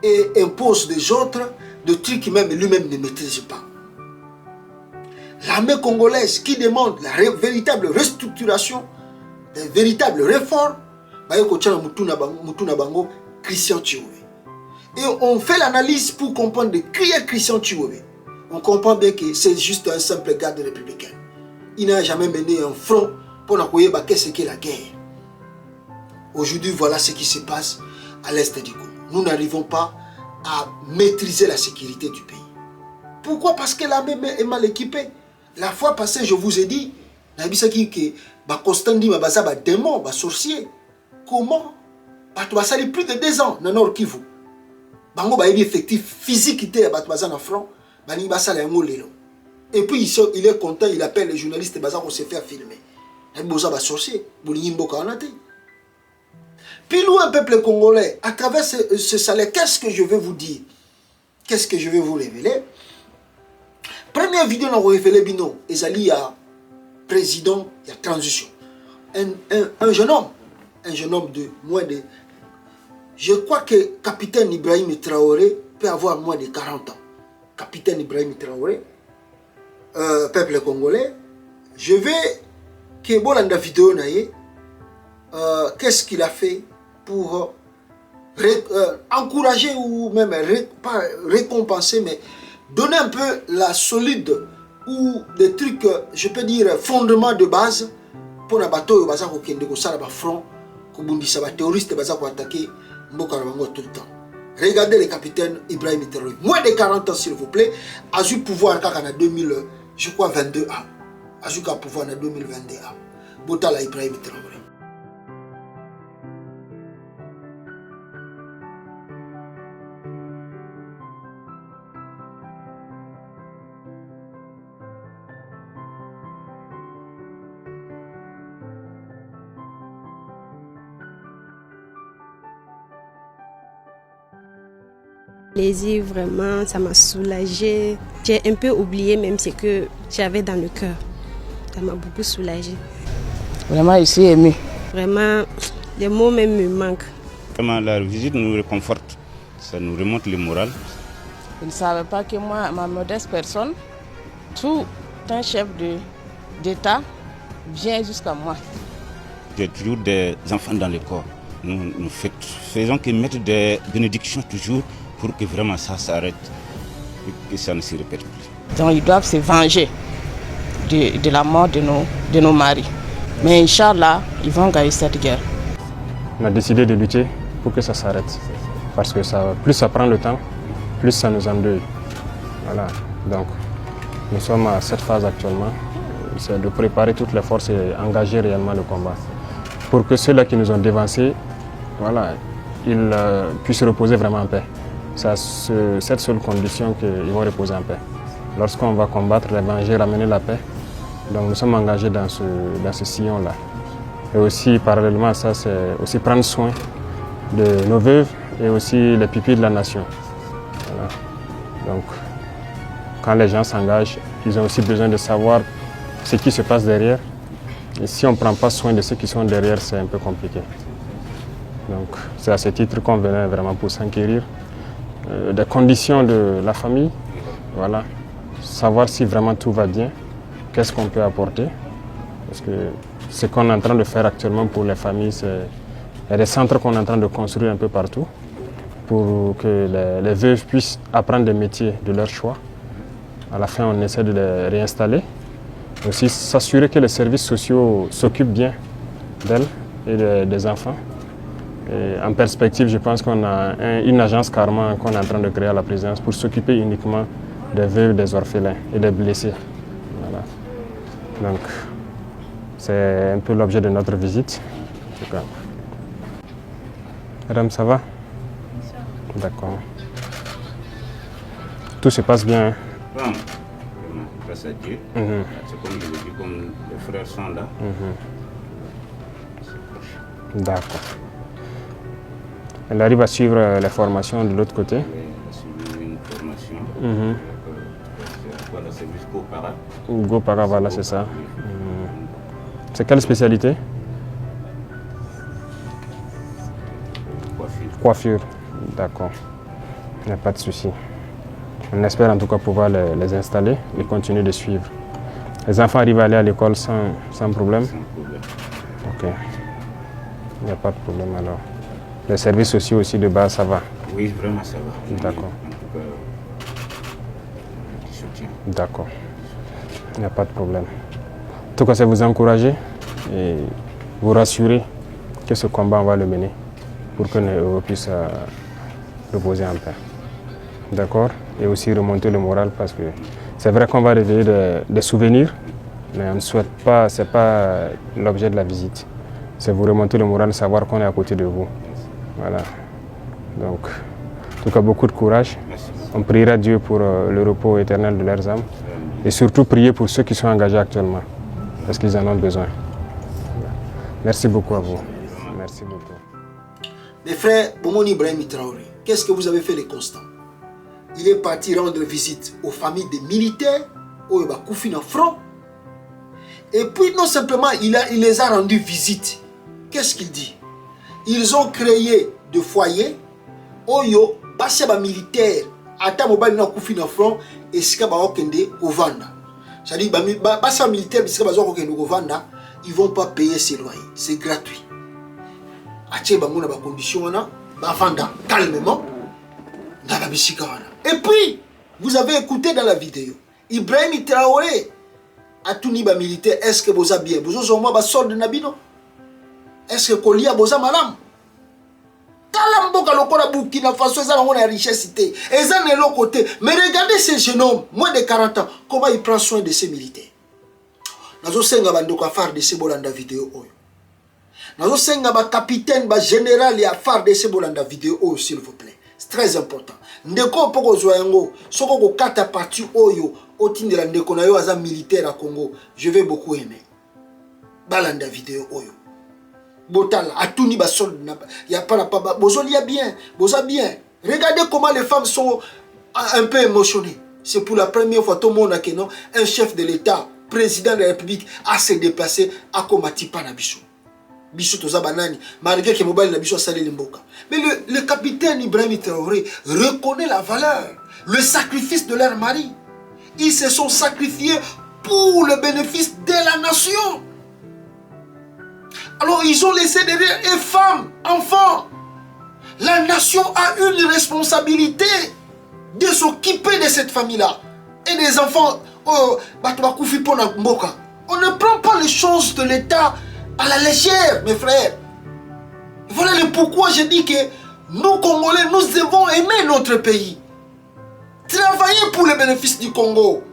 et impose des autres, de trucs qu'il même lui-même ne maîtrise pas. L'armée congolaise qui demande la véritable restructuration, des véritables réformes, Christian Chioué. Et on fait l'analyse pour comprendre qui est Christian Chioué. On comprend bien que c'est juste un simple garde républicain. Il n'a jamais mené un front pour nous voir qu'est-ce qu'est la guerre. Aujourd'hui, voilà ce qui se passe à l'est du Congo. Nous n'arrivons pas à maîtriser la sécurité du pays. Pourquoi? Parce que l'armée est mal équipée. La fois passée, je vous ai dit, que démon, sorcier. Comment? Parce que plus de 2 ans dans le Nord Kivu. Bango ba effectif physique était à front. Et puis il est content, il appelle les journalistes pour se faire filmer. Il y a sorcier. Puis nous, un peuple congolais, à travers ce salaire, qu'est-ce que je vais vous dire? Qu'est-ce que je vais vous révéler? Première vidéo, on a révélé Bino, Ezali a président, il y a transition. Un jeune homme de moins de... Je crois que capitaine Ibrahim Traoré peut avoir moins de 40 ans. Capitaine Ibrahim Traoré, peuple congolais, je vais... Que Bolanda vidéo naïe, qu'est-ce qu'il a fait pour encourager ou même pas récompenser, mais donner un peu la solide ou des trucs, je peux dire, fondement de base pour les bateaux qui sont au front, qui sont terroristes qui sont attaqués tout le temps. Regardez le capitaine Ibrahim Traoré, moins de 40 ans s'il vous plaît, a eu pouvoir en 2000, je crois 22 ans. A eu pouvoir en 2022 ans. Botala Ibrahim Traoré. Plaisir, vraiment, ça m'a soulagée. J'ai un peu oublié même ce que j'avais dans le cœur. Ça m'a beaucoup soulagée. Vraiment, je suis émue. Vraiment, les mots même me manquent. Vraiment, la visite nous réconforte, ça nous remonte le moral. Je ne savais pas que moi, ma modeste personne, tout un chef d'État vient jusqu'à moi. J'ai toujours des enfants dans le corps. Nous faisons que mettre des bénédictions toujours pour que vraiment ça s'arrête et que ça ne se répète plus. Donc ils doivent se venger de la mort de nos maris. Mais Inch'Allah, ils vont gagner cette guerre. On a décidé de lutter pour que ça s'arrête. Parce que plus ça prend le temps, plus ça nous endeuille. Voilà. Donc, Nous sommes à cette phase actuellement, c'est de préparer toutes les forces et engager réellement le combat. Pour que ceux-là qui nous ont dévancés, voilà, ils puissent reposer vraiment en paix. C'est à cette seule condition qu'ils vont reposer en paix. Lorsqu'on va combattre les venger, ramener la paix, donc nous sommes engagés dans ce sillon-là. Et aussi, parallèlement à ça, c'est aussi prendre soin de nos veuves et aussi les pupilles de la nation. Voilà. Donc, quand les gens s'engagent, ils ont aussi besoin de savoir ce qui se passe derrière. Et si on ne prend pas soin de ceux qui sont derrière, c'est un peu compliqué. Donc, c'est à ce titre qu'on venait vraiment pour s'enquérir des conditions de la famille. Voilà. Savoir si vraiment tout va bien, qu'est-ce qu'on peut apporter. Parce que ce qu'on est en train de faire actuellement pour les familles, il y a des centres qu'on est en train de construire un peu partout pour que les veuves puissent apprendre des métiers de leur choix. À la fin, on essaie de les réinstaller. Aussi s'assurer que les services sociaux s'occupent bien d'elles et des enfants. Et en perspective, je pense qu'on a une agence carrément qu'on est en train de créer à la présidence pour s'occuper uniquement des veuves, des orphelins et des blessés. Voilà. Donc, c'est un peu l'objet de notre visite. En tout cas. Madame, ça va? D'accord. Tout se passe bien, hein? Bon, grâce à Dieu. C'est comme je le dis, comme les frères sont là. D'accord. Elle arrive à suivre les formations de l'autre côté? Elle a suivi une formation. C'est quoi le service GoPara? GoPara, voilà, c'est ça. C'est quelle spécialité? Coiffure. Coiffure, d'accord. Il n'y a pas de souci. On espère en tout cas pouvoir les installer et continuer de suivre. Les enfants arrivent à aller à l'école sans problème? Sans problème. Ok. Il n'y a pas de problème alors. Les services sociaux aussi de base, ça va? Oui, vraiment ça va. D'accord. En tout cas, du soutien. D'accord. Il n'y a pas de problème. En tout cas, c'est vous encourager et vous rassurer que ce combat, on va le mener pour que nous puissions reposer en paix. D'accord? Et aussi remonter le moral parce que c'est vrai qu'on va réveiller des souvenirs, mais on ne souhaite pas, ce n'est pas l'objet de la visite. C'est vous remonter le moral, savoir qu'on est à côté de vous. Voilà. Donc, en tout cas, beaucoup de courage. Merci. On priera Dieu pour le repos éternel de leurs âmes. Et surtout prier pour ceux qui sont engagés actuellement, parce qu'ils en ont besoin. Merci beaucoup à vous. Merci beaucoup. Mes frères, Bomoni Ibrahim Traoré, qu'est-ce que vous avez fait les constats? Il est parti rendre visite aux familles des militaires, au Bakoufi en front. Et puis, non simplement, il les a rendu visite. Qu'est-ce qu'il dit? Ils ont créé des foyers, Oyo, Basseba militaire, Ata Mobile na Koufi en front, et Sika Baokende au Vanda. C'est-à-dire, Basseba militaire, Sika Baokende au Vanda, ils ne vont pas payer ses loyers. C'est gratuit. Ache Bamona ba condition wana, ba Vanda calmement, dans la bisika wana. Et puis, vous avez écouté dans la vidéo, Ibrahim Traoré, a tout ni ba militaire, est-ce que vous avez bien? Vous avez moi sort de Nabino? Est-ce que Kolia boza malam? Talamboka lokola Burkina Faso, ils ont la richesse. Ils ont l'autre côté. Mais regardez ce jeune homme, moins de 40 ans, comment il prend soin de ses militaires. Nazo senga bandoka phare de ces bolanda vidéo. Nazo senga ba capitaine, ba général et phare de ces bolanda vidéo, s'il vous plaît. C'est très important. Ndeko poko zoyango, soko ko kata parti oyo, otindela ndeko na yo aza militaire à Congo. Je vais beaucoup aimer. Balanda vidéo oyo. Botal, Atouni Basol, il n'y a pas la papa. Bozol, il y a bien, Boza bien. Regardez comment les femmes sont un peu émotionnées. C'est pour la première fois, tout le monde a non, un chef de l'État, président de la République, a se déplacé à Komatipa Nabiso. Biso Toza Banani, malgré que Mobile Nabiso a salé l'imboka. Mais le capitaine Ibrahim Traoré reconnaît la valeur, le sacrifice de leur mari. Ils se sont sacrifiés pour le bénéfice de la nation. Alors ils ont laissé derrière les femmes, enfants. La nation a une responsabilité de s'occuper de cette famille-là. Et des enfants, on ne prend pas les choses de l'État à la légère, mes frères. Voilà le pourquoi je dis que nous, Congolais, nous devons aimer notre pays. Travailler pour le bénéfice du Congo.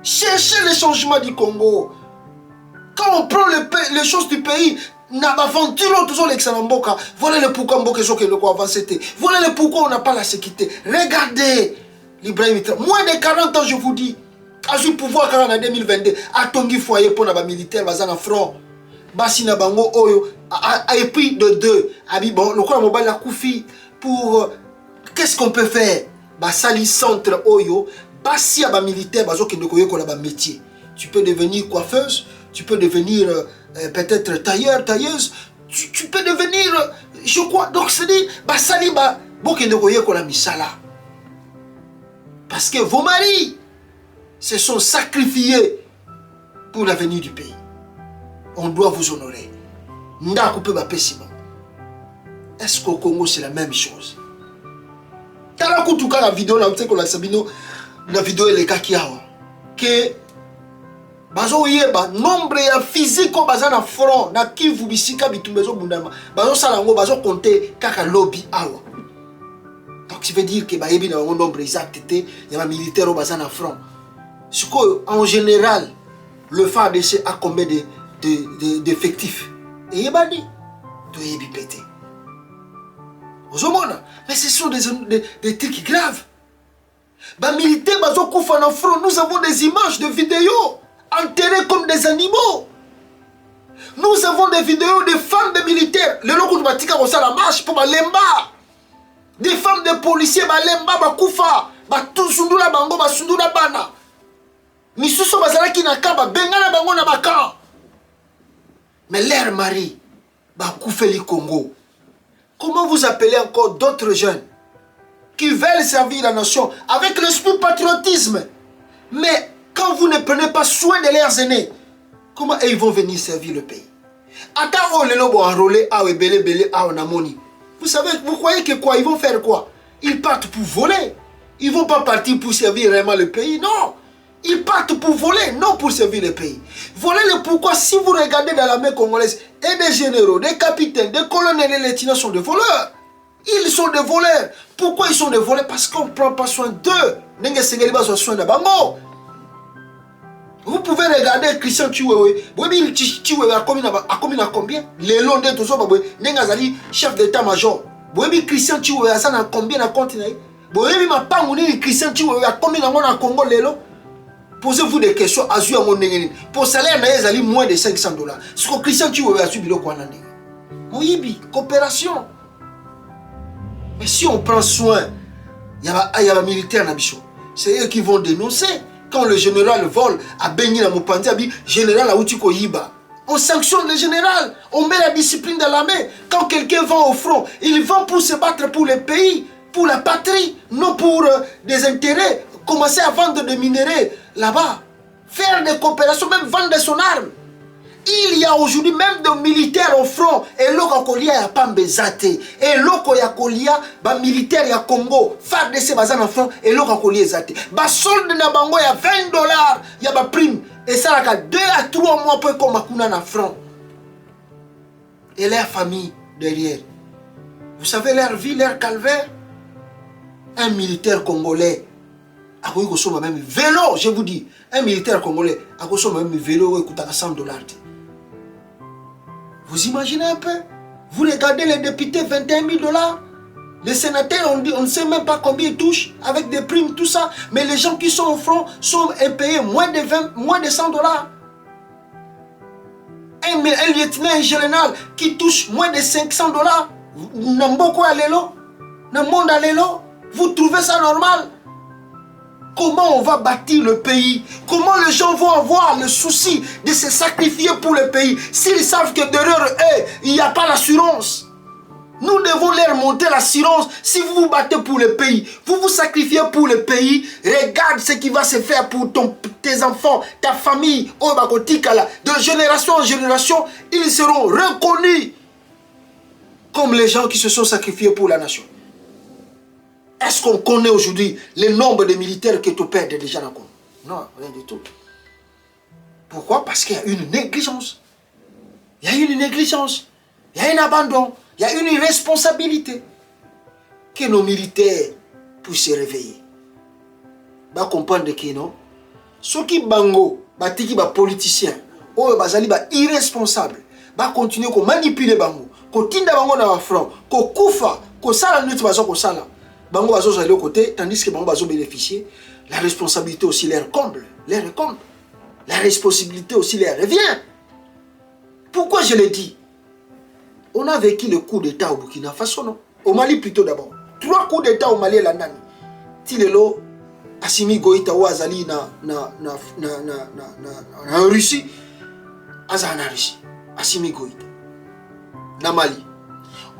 Cherchez le changement du Congo. Quand on prend les choses du pays, n'aventure toujours l'excellent Mboka. Voilà le pourquoi Mboka est le quoi avancer. Voilà le pourquoi on n'a pas la sécurité. Regardez l'Ibrahim. Moins de 40 ans, je vous dis. À ce pouvoir en 2022, à Tongi foyer pour les militaires, bazan en front. Basi na bango oyo, et puis de deux. Abi bon, le quoi mobile la koufi pour qu'est-ce qu'on peut faire? Basali centre oyo, basi aba militaire bazo ki ndokoyo ko la ba métier. Tu peux devenir coiffeuse, tu peux devenir peut-être tailleuse, tu peux devenir je crois donc c'est dit basali ba boki ndokoyo ko la misala. Parce que vos maris se sont sacrifiés pour l'avenir du pays. On doit vous honorer. Est-ce qu'au Congo c'est la même chose? La vidéo la vidéo est que bazo yeba nombre ya physique ko baza na front na Kivu bisika bitumbezo bundama bazo salango bazo compter kaka lobby awa. Donc ça veut dire que ba yebi na nombre exact il y a militaire au baza na front. En général, le FARDC a combien d'effectifs? Et il dit, de pété. Mais ce sont des trucs graves. Les militaires, nous avons des images de vidéos enterrés comme des animaux. Nous avons des vidéos de femmes de militaires. Les locaux de Batika ont la marche pour Balemba. Des femmes de policiers, Balemba, Bakoufa, Batusundula Bango, Basundula Bana. Misuso bazalaki na kaba bengana bango na baka. Mais leur mari bakoufeli Congo. Comment vous appelez encore d'autres jeunes qui veulent servir la nation avec l'esprit patriotisme, mais quand vous ne prenez pas soin de leurs aînés, comment ils vont venir servir le pays? Attends, les lobos enrôlés à Belé à Onamoni. Vous savez, vous croyez que quoi? Ils vont faire quoi? Ils partent pour voler. Ils vont pas partir pour servir vraiment le pays, non. Ils partent pour voler, non pour servir le pays. Voilà le pourquoi, si vous regardez dans l'armée congolaise, et des généraux, des capitaines, des colonels et des lieutenants sont des voleurs. Ils sont des voleurs. Pourquoi ils sont des voleurs? Parce qu'on ne prend pas soin d'eux. Vous pouvez regarder Christian Chiwewe. Chiwewe a combien? Les Londres, tout ça, chef d'état-major. Christian Chiwewe a combien de continents? Christian Chiwewe a combien de Congo lelo? Posez-vous des questions à Zua Monengeni. Pour salaire, il y a moins de $500. Ce que Christian tu veux subi le Kwanande. Oui, coopération. Mais si on prend soin, il y a un militaire dans Bichon. C'est eux qui vont dénoncer. Quand le général vole à Benny la Mopandi, général à Outiko Yiba. On sanctionne le général. On met la discipline dans l'armée. Quand quelqu'un va au front, il va pour se battre pour le pays, pour la patrie, non pour des intérêts. Commencer à vendre des minéraux là-bas, faire des coopérations, même vendre son arme. Il y a aujourd'hui même des militaires au front. Et l'oko kolia ya pambezate. Et l'oko ya kolia, ba militaire ya Congo, faire de ces bazans en front. Et l'oko kolia zate. Ba solde na bango ya $20, ya ba prime. Et ça la 2 à 3 mois pour comme makuna na front. Et leur famille derrière. Vous savez leur vie, leur calvaire. Un militaire congolais. Même vélo, je vous dis, un militaire congolais a même vélo et coûte $100. Vous imaginez un peu? Vous regardez les députés, $21 000. Les sénateurs, on ne sait même pas combien ils touchent, avec des primes, tout ça. Mais les gens qui sont au front sont payés moins de $100. Un lieutenant, un général qui touche moins de $500. N'amboko alelo, n'amond alelo. Vous trouvez ça normal? Comment on va bâtir le pays? Comment les gens vont avoir le souci de se sacrifier pour le pays s'ils savent que derrière eux, il n'y a pas l'assurance? Nous devons leur monter l'assurance. Si vous vous battez pour le pays, vous vous sacrifiez pour le pays, regarde ce qui va se faire pour tes enfants, ta famille, de génération en génération, ils seront reconnus comme les gens qui se sont sacrifiés pour la nation. Est-ce qu'on connaît aujourd'hui le nombre de militaires qui te perdent déjà dans le Congo? Non, rien du tout. Pourquoi? Parce qu'il y a une négligence. Il y a une négligence. Il y a un abandon. Il y a une irresponsabilité. Que nos militaires puissent se réveiller. Bah comprendre que non. Ce qui bango, batiki ba politicien, oyo bazali ba irresponsable, ba continuer ko manipuler bango, ko tinda bango na front, ko kufa, ko sala neti bazo ko sala. Bango bazo aller au côté, tandis que bango bazo bénéficier, la responsabilité aussi leur comble, leur comble. La responsabilité aussi leur revient. Pourquoi je le dis? On a vécu le coup d'État au Burkina Faso, non? Au Mali plutôt d'abord. 3 coups d'État au Mali et la Nani. Tilelo, Assimi Goïta ou Azali en Russie. Azana Russie. Assimi Goïta. Na Mali.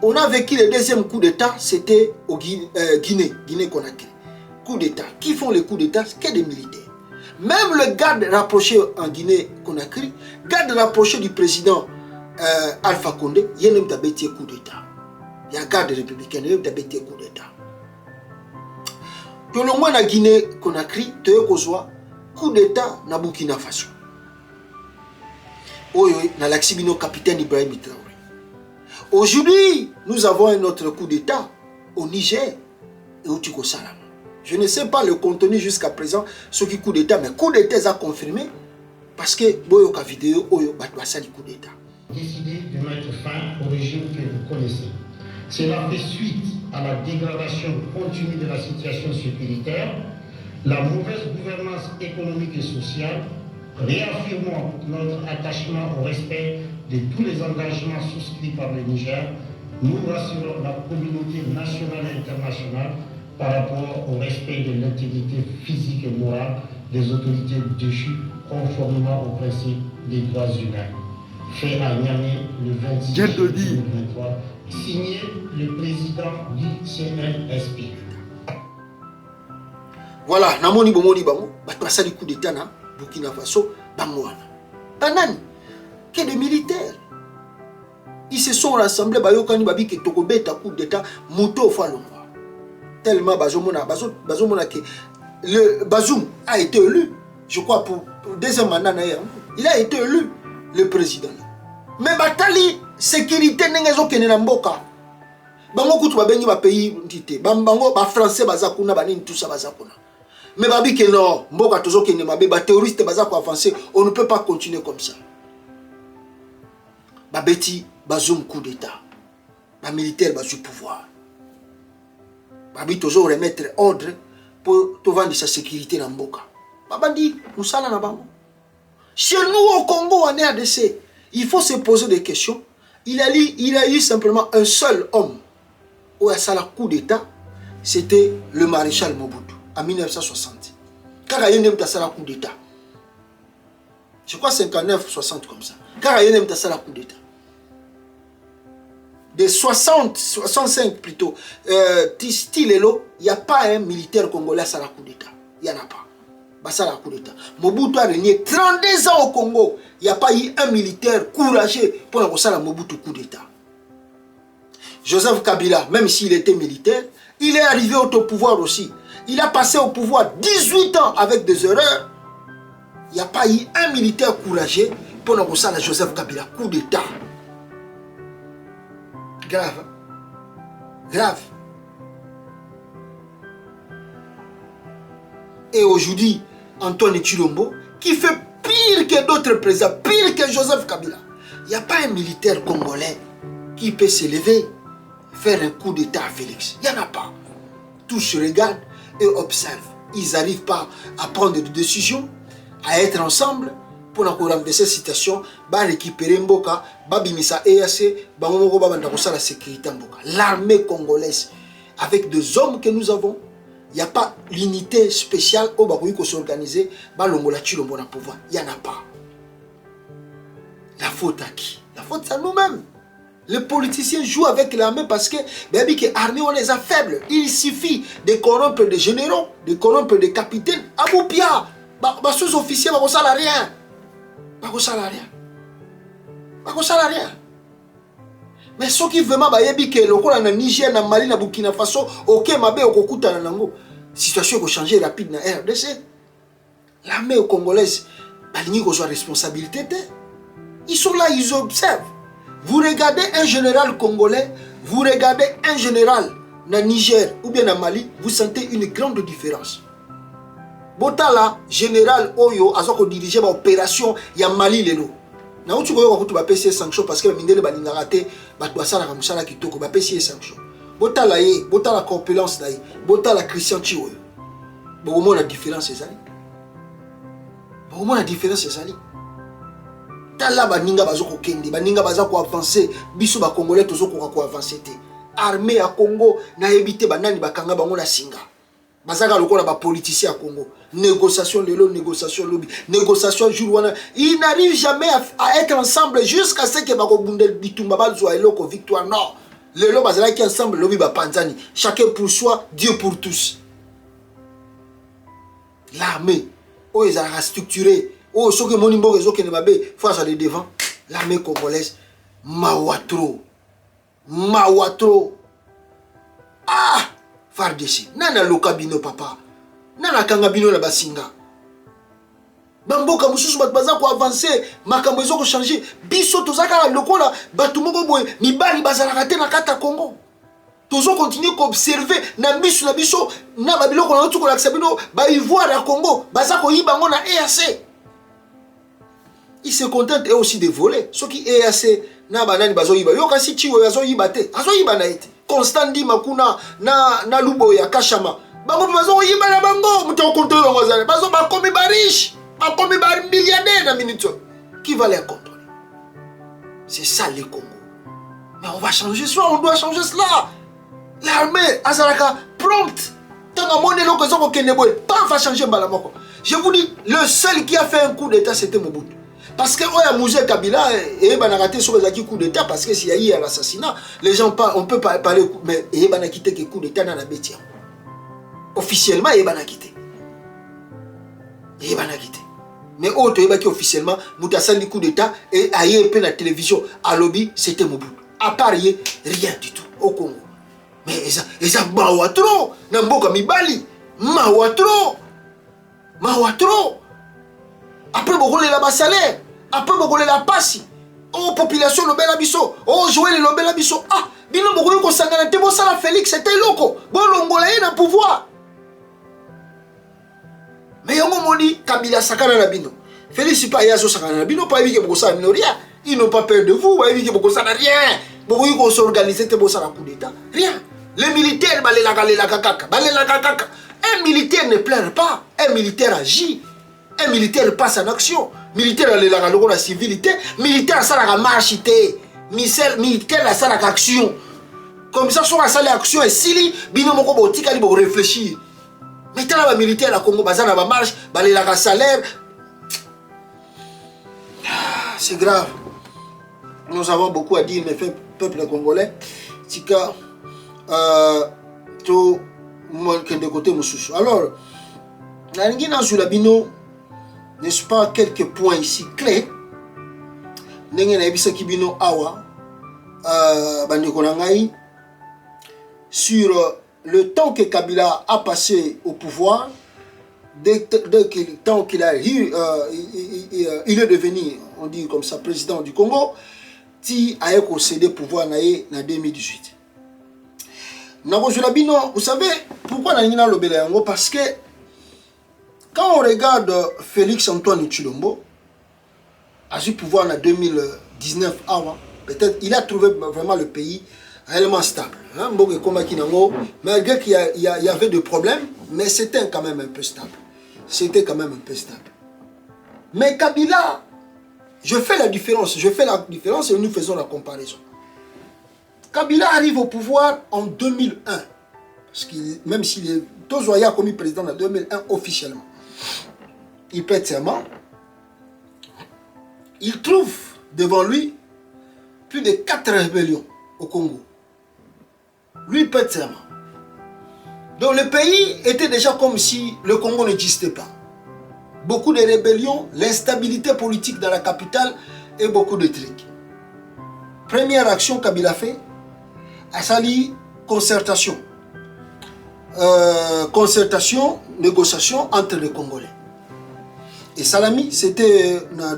On a vécu le deuxième coup d'État, c'était au Guinée-Conakry. Coup d'État. Qui font les coups d'État? Que des militaires. Même le garde rapproché en Guinée-Conakry, garde rapproché du président Alpha Condé, il y a même un coup d'État. Il y a un garde républicain, il y a même un coup d'État. Tout le monde en Guinée-Conakry, il y a un coup d'État na Burkina Faso. Dans l'axibino capitaine Ibrahim Traoré. Aujourd'hui, nous avons un autre coup d'État au Niger et au Tiko Salam. Je ne sais pas le contenu jusqu'à présent, ce qui coup d'État, mais coup d'État a confirmé parce que Boyoka vidéo, Oyo Batwasali coup d'État. Décidé de mettre fin au régime que vous connaissez. Cela fait suite à la dégradation continue de la situation sécuritaire, la mauvaise gouvernance économique et sociale, réaffirmant notre attachement au respect de tous les engagements souscrits par le Niger, nous rassurons la communauté nationale et internationale par rapport au respect de l'intégrité physique et morale des autorités déchues conformément aux principes des droits humains. Fait à Niamey le 26 juillet 2023, signé le président du CNSP. Voilà, namoni bomoni bango, batwasa du coup d'État na Burkina Faso, bangwana. Banani, que des militaires. Ils se sont rassemblés, bayokani babi ke tokobeta coup d'État, moto falongwa. Tellement Bazomona que le Bazoum a été élu, je crois pour deuxième mandat, il a été élu le président. Mais Batali, sécurité n'engezo kenena mboka. Bango kutu babengi ba pays ntité. Bango ba français bazakuna banini tout ça bazakuna. Mais babi que non, mboka tozo kene mabe ba terroriste bazako avancer, on ne peut pas continuer comme ça. Babeti Bazoum coup d'état. Ba militaire bazu pouvoir. Babi toujours remettre ordre pour vendre sa sécurité dans Mboka. Babandi, nous sommes là-bas. Chez nous au Congo, en RDC, il faut se poser des questions. Il a eu simplement un seul homme où il y a eu un coup d'État, c'était le maréchal Mobutu, en 1960. Car il y a eu un coup d'État. Je crois 59-60 comme ça. Car il y a eu un coup d'État. De 60, 65 plutôt, Stilelo, il n'y a pas un militaire congolais à la coup d'État. Il n'y en a pas. Ça la coup d'État. Mobutu a régné 32 ans au Congo. Il n'y a pas eu un militaire courageux pour la Mobutu coup d'État. Joseph Kabila, même s'il était militaire, il est arrivé au pouvoir aussi. Il a passé au pouvoir 18 ans avec des erreurs. Il n'y a pas eu un militaire courageux pour la Joseph Kabila coup d'État. Grave. Grave. Et aujourd'hui, Antoine Tshilombo, qui fait pire que d'autres présidents, pire que Joseph Kabila. Il n'y a pas un militaire congolais qui peut se lever, faire un coup d'État à Félix. Il n'y en a pas. Tous se regardent et observent. Ils n'arrivent pas à prendre des décisions, à être ensemble pour renverser cette situation, récupérer Mboka, bimisa EAC, la sécurité Mboka. L'armée congolaise, avec des hommes que nous avons, il n'y a pas l'unité spéciale au Bakoui qui s'organiser, le pouvoir. Il n'y en a pas. La faute à qui? La faute c'est à nous-mêmes. Les politiciens jouent avec l'armée parce que l'armée on les a faibles. Il suffit de corrompre des généraux, de corrompre des capitaines. Aboupia, sous-officiers, ils ne savent rien. Ils ne savent rien. Mais ceux qui vraiment bayebi que le rôle en Niger, en Mali, en Burkina Faso, ok, mabe okuta nango. Situation va changer rapide dans RDC. L'armée congolaise, baligni ko soit responsabilité. Ils sont là, ils observent. Vous regardez un général congolais, vous regardez un général dans Niger ou bien en Mali, vous sentez une grande différence. Botala général Oyo a dirigé l'opération ya Mali lelo. Na utu koyo ko ba PC sanction parce que mindele ba ninga raté ba to sala ka musala kitoko ba PC sanction. Botala ye, botala corpulence na ye, botala Christian Chiwo. Bo mo la différence ezali. Bo mo la différence ezali. Tala ba ninga bazoko kende, ba ninga bazako avancer, biso ba congolais tozoko ko avancer te. Armée à Congo na évité banani bakanga bango na singa. Bazaka lokola ba politicien à Congo. Négociation lelo, négociation lobby, négociation jour wana. Ils n'arrivent jamais à être ensemble jusqu'à ce que bako bundel bitumba bazwa eloko victoire. Non. Lelo bazala qui ensemble lobby ba panzani. Chacun pour soi, Dieu pour tous. L'armée, oh ils ont structuré. Oh ce que monimbo rezo que ne babe face à les devant. L'armée congolaise mawatro. Mawatro. Ah, Fardesi. Nana lokabino papa. Nana kangabino na basinga. Bamboka mususu bat baza ko avancer, makambo ezo ko changer. Biso tozaka lokola batu moko boye mibali bazala kate na kata Congo. Tozo continuer ko observer na biso na babiloko na tuko la sabino ba ivoire à Congo, baza ko yibango na EAC. Ils se contentent eux aussi de voler. Ce qui EAC na banani bazo yiba. Yo kasi chiwo yazo yiba te. Azo yiba na ete. Constant di makuna na lubo ya kashama. Bango bazo yiba na bango muto contrôler bango zale. Bazo ba komi ba riche, ba komi ba milliardaire na minute. Qui va les contrôler? C'est ça le Congo. Mais on va changer ça, on doit changer cela. L'armée azalaka prompte. Tant monnaie loko zoko keneboy, pas va changer balamoko. Je vous dis, le seul qui a fait un coup d'état c'était Mobutu. Parce que Oya Mouzé Kabila et raté sur les coup d'état parce que s'il y a eu un assassinat, les gens on peut pas parler mais il a quitté que coup d'état dans la bêtise. Officiellement il a quitté. Il a quitté. Mais autre il a officiellement Moutassali coup d'état et ailleurs peu la télévision à lobby c'était Mobutu. À part rien du tout au Congo. Mais ils ont mawatro namboka mibali mawatro. Après beaucoup la salaire, après beaucoup la passe. Oh population le bel abisso, oh jouer le bel abisso. Ah, bino beaucoup ko sangana te bo sala Félix c'était loco. Bon longola na pouvoir. Mais yongo moni Kabila sakana na bino. Félix pas yazo sakana na bino pas éviter beaucoup ça rien. Ils n'ont pas peur de vous, pas éviter beaucoup ça rien. Beaucoup ko s'organiser te bo sala coup d'état. Rien. Les militaires balela kaka. Un militaire ne pleure pas, un militaire agit. Un militaire passe en action. Militaire a la civilité. Militaire a la marche. Militaire a la action. Comme ça, sur la action et si bino moko botika li bo réfléchir. Mais tant la militaire la Congo bazana ba marche, la salaire. C'est grave. Nous avons beaucoup à dire, mais peuple congolais, tika to que de côté mususu. Alors, la ngina sur la bino. N'est-ce pas quelques points ici clés? Sur le temps que Kabila a passé au pouvoir, dès temps qu'il a eu, il est devenu, on dit comme ça, président du Congo, qui a concédé le pouvoir en 2018. Vous savez pourquoi on a le parce que quand on regarde Félix Antoine Tshilombo, a eu pouvoir en 2019, peut-être il a trouvé vraiment le pays réellement stable. Malgré qu'il y avait des problèmes, mais c'était quand même un peu stable. C'était quand même un peu stable. Mais Kabila, je fais la différence et nous faisons la comparaison. Kabila arrive au pouvoir en 2001, parce que même s'il est Tozoya commis président en 2001 officiellement. Il pète serment. Il trouve devant lui plus de 4 rébellions au Congo. Lui pète serment. Donc le pays était déjà comme si le Congo n'existait pas. Beaucoup de rébellions, l'instabilité politique dans la capitale et beaucoup de trucs. Première action Kabila fait, a sali concertation. Négociation entre les Congolais. Et Salami, c'était en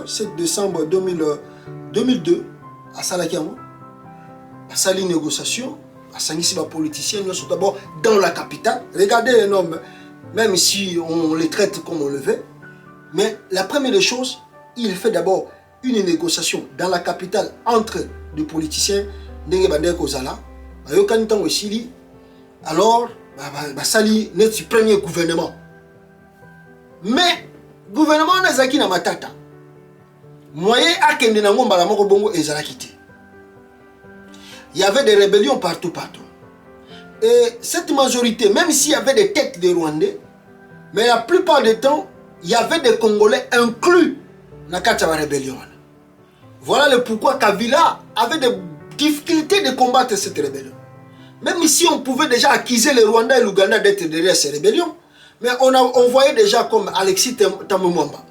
7 décembre 2002, à Salakiamo, à Sali négociation, à Sangissi, les politiciens, nous sommes d'abord dans la capitale. Regardez un homme, même si on les traite comme on le veut. Mais la première des choses, il fait d'abord une négociation dans la capitale entre des politiciens, alors, sali notre premier gouvernement. Mais, gouvernement Nazaki na matata. Moyen akende na ngomba la moko bongo ezalakite. Il y avait des rébellions partout. Et cette majorité, même s'il y avait des têtes de Rwandais, mais la plupart du temps, il y avait des Congolais inclus dans la rébellion. Voilà le pourquoi Kabila avait des difficultés de combattre cette rébellion. Même si on pouvait déjà accuser les Rwandais et l'Ouganda d'être derrière ces rébellions, mais on voyait déjà comme Alexis Tamumwamba,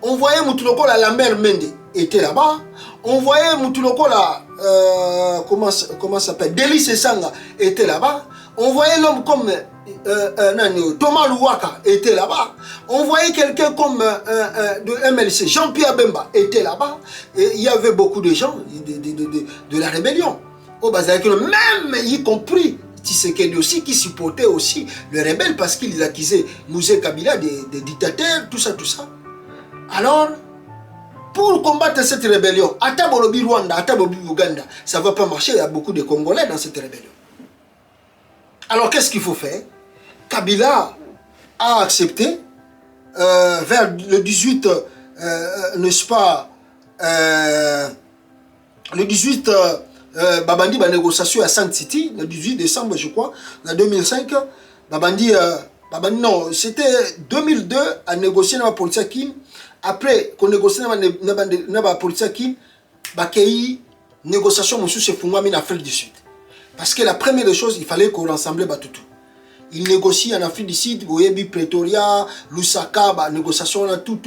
on voyait Moutuloko la Lambert Mende était là-bas, on voyait Moutuloko la comment ça s'appelle, Delis Sanga était là-bas, on voyait l'homme comme Thomas Louaka était là-bas, on voyait quelqu'un comme de MLC, Jean-Pierre Bemba était là-bas, et il y avait beaucoup de gens de la rébellion, même y compris Tshisekedi aussi, qui supportait aussi le rebelle parce qu'ils accusaient Mouzé Kabila des dictateurs, tout ça. Alors, pour combattre cette rébellion, Atabolobi Rwanda, Atabolobi Ouganda, ça ne va pas marcher, il y a beaucoup de Congolais dans cette rébellion. Alors, qu'est-ce qu'il faut faire? Kabila a accepté, vers le 18, n'est-ce pas, le 18, Babandi a négociation à Saint City, le 18 décembre, je crois, en 2005, Babandi, non, c'était 2002, à négocier dans la police Kim. Après qu'on négocie dans la police Kim, Bakei, négociation, monsieur, c'est Fungwami en Afrique du Sud. Parce que la première chose, il fallait qu'on rassemble Batutu. Il négocie en Afrique du Sud, Boyebi, Pretoria, Lusaka, négociation, tout,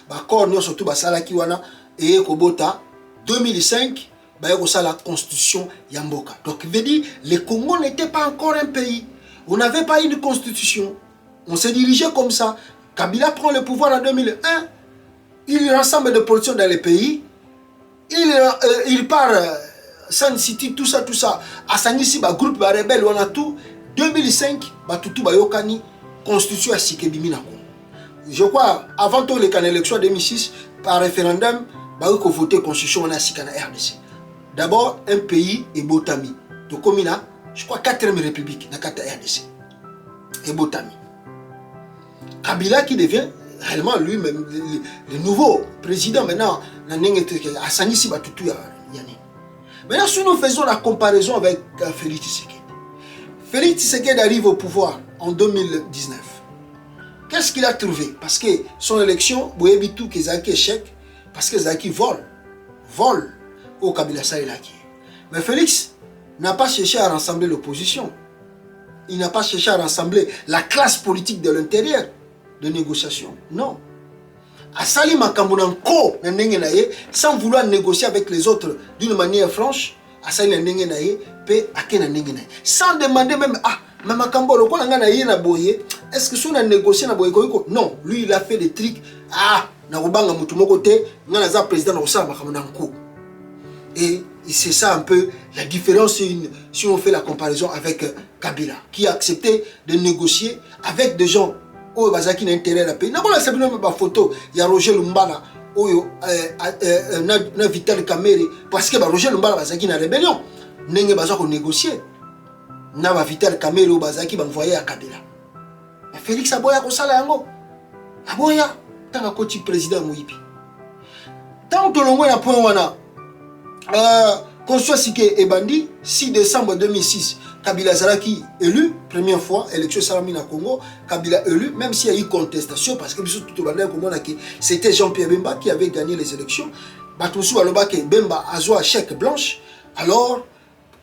Bakor, surtout, Salaki, Wana, et Kobota, 2005, la constitution Yamboka. Donc, il veut dire, le Congo n'était pas encore un pays. On n'avait pas une constitution. On s'est dirigé comme ça. Kabila prend le pouvoir en 2001. Il rassemble des politiciens dans les pays. Il part Sun City, tout ça. À Sangisi, groupe rebelle, on a tout. 2005, Batutu Bayokani, constitution à Sikebimina. Je crois, avant tout l'élection 2006, par référendum, il faut voter constitution à Sikana RDC. D'abord, un pays est Botami. Donc, comme il a, je crois, 4e république dans la RDC. Et Botami. Kabila qui devient réellement lui-même le nouveau président maintenant, à Sanisi Batutu Yanni. Maintenant, si nous faisons la comparaison avec Félix Tshisekedi. Félix Tshisekedi arrive au pouvoir en 2019. Qu'est-ce qu'il a trouvé? Parce que son élection, Boyebitou, qui est échec, parce que Zaki vole au Kabila Saïlaki. Mais Félix n'a pas cherché à rassembler l'opposition. Il n'a pas cherché à rassembler la classe politique de l'intérieur de négociation. Non. Asali Makambounanko, sans vouloir négocier avec les autres d'une manière franche, Asali Nengenaye, pe Akena Nengenaye. Sans demander même, Makambo, le Kolanga na boye, est-ce que si on a négocié na boye koiko? Non, lui il a fait des trucs. Na Rubanga Mutumokote, Nanaza président na Osama Makambounanko. Et c'est ça un peu la différence si on fait la comparaison avec Kabila, qui a accepté de négocier avec des gens qui ont intérêt à la pays. Il y a une photo, il y a Roger Lumbala, na Vital Kamere, parce que Roger Lumbala a une rébellion. Il y a négocier. Il y a Vital Kamere qui a envoyé à Kabila. Félix Aboya Kosala Yango. Aboya, tant que président Mouipi. Tant que l'on a point wana. Conçoit Sike Ebandi, 6 décembre 2006, Kabila Zaraki élu, première fois, élection Salamina Congo, Kabila élu, même s'il y a eu contestation, parce que c'était Jean-Pierre Bemba qui avait gagné les élections, Batoussou Alobake Bemba a joué à chèque blanche, alors,